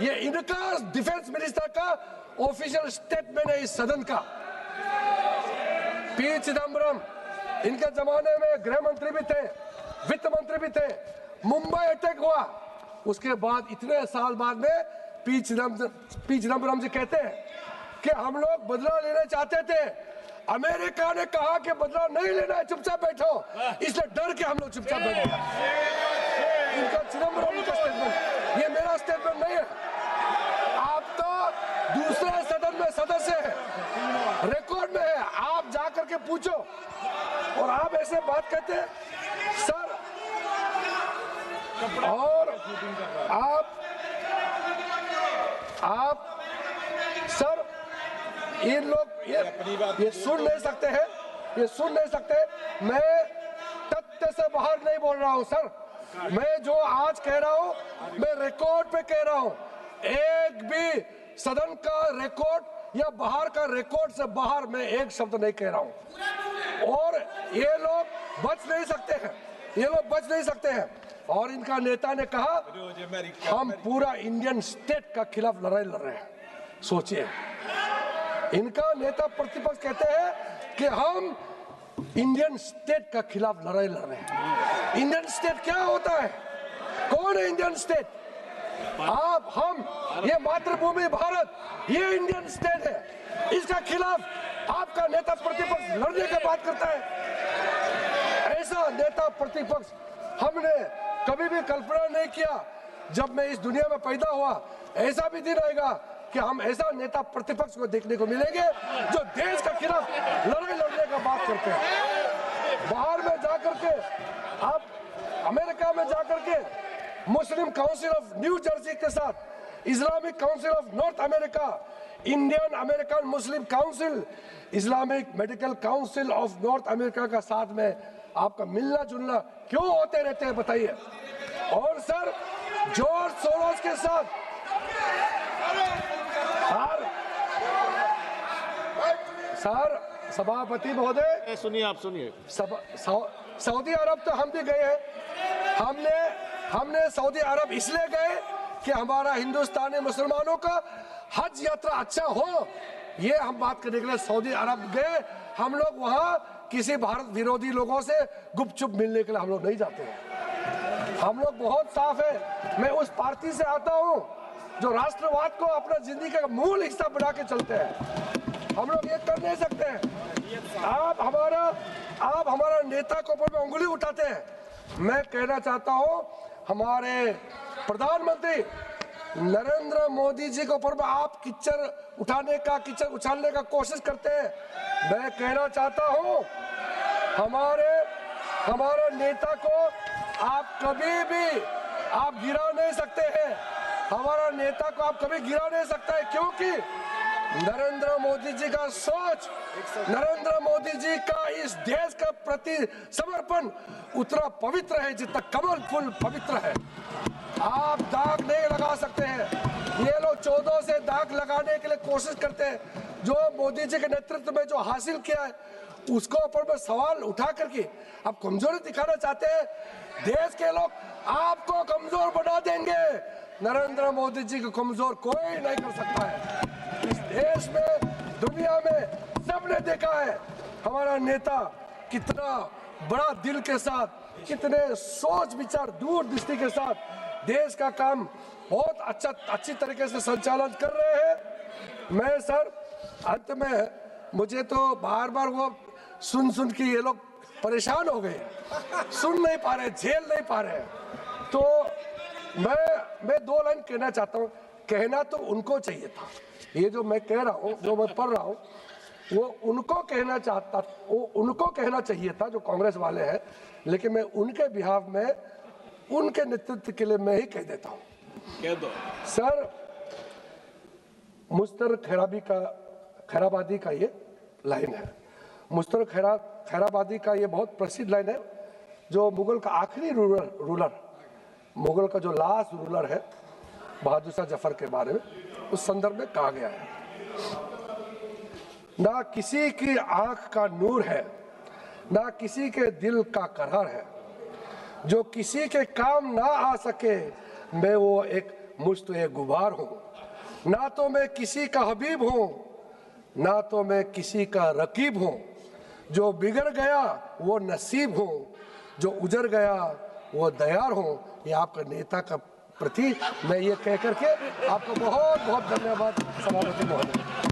ये इनका डिफेंस मिनिस्टर का ऑफिशियल स्टेटमेंट है इस सदन का। पी चिदम्बरम, इनके जमाने में गृह मंत्री भी थे, वित्त मंत्री भी थे। मुंबई अटैक हुआ, उसके बाद इतने साल बाद में पी चिदम्बरम जी कहते हैं कि हम लोग बदला लेना चाहते थे, अमेरिका ने कहा कि बदला नहीं लेना है, चुपचाप बैठो, इसलिए डर के हम लोग चुपचाप बैठ गए। इनका चिदम्बरम का स्टेटमेंट, ये मेरा स्टेटमेंट नहीं है। आप तो दूसरे सदन में सदस्य हैं, रिकॉर्ड में है, आप जाकर के पूछो और आप ऐसे बात करते हैं सर। और आप सर, इन लोग ये सुन नहीं सकते हैं, ये सुन नहीं सकते। मैं तथ्य से बाहर नहीं बोल रहा हूं सर, मैं जो आज कह रहा हूं मैं रिकॉर्ड पे कह रहा हूं। एक भी सदन का रिकॉर्ड या बाहर का रिकॉर्ड से बाहर मैं एक शब्द नहीं कह रहा हूं। और ये लोग बच नहीं सकते हैं, ये लोग बच नहीं सकते हैं। और इनका नेता ने कहा हम पूरा इंडियन स्टेट का खिलाफ लड़ाई लड़ रहे हैं। सोचिए, इनका नेता प्रतिपक्ष कहते हैं कि हम इंडियन स्टेट का खिलाफ लड़ाई लड़ रहे हैं। इंडियन स्टेट क्या होता है? कौन है इंडियन स्टेट? आप, हम, ये मातृभूमि भारत, ये इंडियन स्टेट है। इसका खिलाफ आपका नेता प्रतिपक्ष लड़ने की बात करता है। ऐसा नेता प्रतिपक्ष हमने कभी भी कल्पना नहीं किया। जब मैं इस दुनिया में पैदा हुआ, ऐसा भी दिन आएगा कि हम ऐसा नेता प्रतिपक्ष को देखने को मिलेंगे जो देश के खिलाफ लड़ाई लड़ने का बात करते हैं। बाहर में जाकर के, आप अमेरिका में जाकर के मुस्लिम काउंसिल ऑफ न्यू जर्सी के साथ, Islamic council of north America, Indian American Muslim council, Islamic medical council of north America का साथ में आपका मिलना जुलना क्यों होते रहते हैं बताइए? और सर, जॉर्ज सोरोस के साथ सर सभापति महोदय, सुनिए, आप सुनिए। सऊदी अरब तो हम भी गए हैं। हमने सऊदी अरब इसलिए गए कि हमारा हिंदुस्तानी मुसलमानों का हज यात्रा अच्छा हो, ये हम बात करने के लिए सऊदी अरब गए। हम लोग वहाँ किसी भारत विरोधी लोगों से गुपचुप मिलने के लिए हम लोग नहीं जाते हैं। हम लोग बहुत साफ है। मैं उस पार्टी से आता हूँ जो राष्ट्रवाद को अपना जिंदगी का मूल हिस्सा बना के चलते हैं। हम लोग ये कर नहीं सकते हैं। आप हमारा नेता को ऊपर में उंगली उठाते हैं। मैं कहना चाहता हूँ, हमारे प्रधानमंत्री नरेंद्र मोदी जी के ऊपर में आप कीचड़ उछालने का कोशिश करते हैं। मैं कहना चाहता हूँ, हमारे नेता को आप कभी भी आप गिरा नहीं सकते हैं। हमारा नेता को आप कभी गिरा नहीं सकता है, क्योंकि नरेंद्र मोदी जी का सोच, नरेंद्र मोदी जी का इस देश का प्रति समर्पण उतना पवित्र है जितना कमल फूल पवित्र है। आप दाग नहीं लगा सकते हैं। ये लोग 14 से दाग लगाने के लिए कोशिश करते हैं। जो मोदी जी के नेतृत्व में जो हासिल किया है उसको ऊपर में सवाल उठा करके आप कमजोरी दिखाना चाहते हैं। देश के लोग आपको कमजोर बना देंगे। नरेंद्र मोदी जी को कमजोर कोई नहीं कर सकता है। इस देश में, दुनिया में सबने देखा है हमारा नेता कितना बड़ा दिल के साथ, कितने सोच विचार दूरदृष्टि के साथ देश का काम बहुत अच्छी तरीके से संचालन कर रहे हैं। मैं सर अंत में, मुझे तो बार बार वो सुन के ये लोग परेशान हो गए, सुन नहीं पा रहे, झेल नहीं पा रहे। तो मैं 2 लाइन कहना चाहता हूँ। कहना तो उनको चाहिए था, ये जो मैं कह रहा हूँ, जो मैं पढ़ रहा हूँ, वो उनको कहना चाहिए था जो कांग्रेस वाले हैं। लेकिन मैं उनके बिहाफ में, उनके नेतृत्व के लिए मैं ही कह देता हूँ। कह दो सर। मुश्तर खैराबादी का ये लाइन है। मुश्तर खैराबादी का ये बहुत प्रसिद्ध लाइन है, जो मुगल का आखिरी रूलर, मुगल का जो लास्ट रूलर है बहादुर शाह जफर के बारे में, उस संदर्भ में कहा गया है, ना किसी की आंख का नूर है, ना किसी के दिल का करार है, जो किसी के काम ना आ सके मैं वो एक मुश्त गुबार हूँ। ना तो मैं किसी का हबीब हूँ, ना तो मैं किसी का रकीब हूँ। जो बिगड़ गया वो नसीब हूँ, जो उजड़ गया वो दयार हूँ। ये आपका नेता का प्रति मैं ये कह करके आपको बहुत बहुत धन्यवाद सभापति महोदय।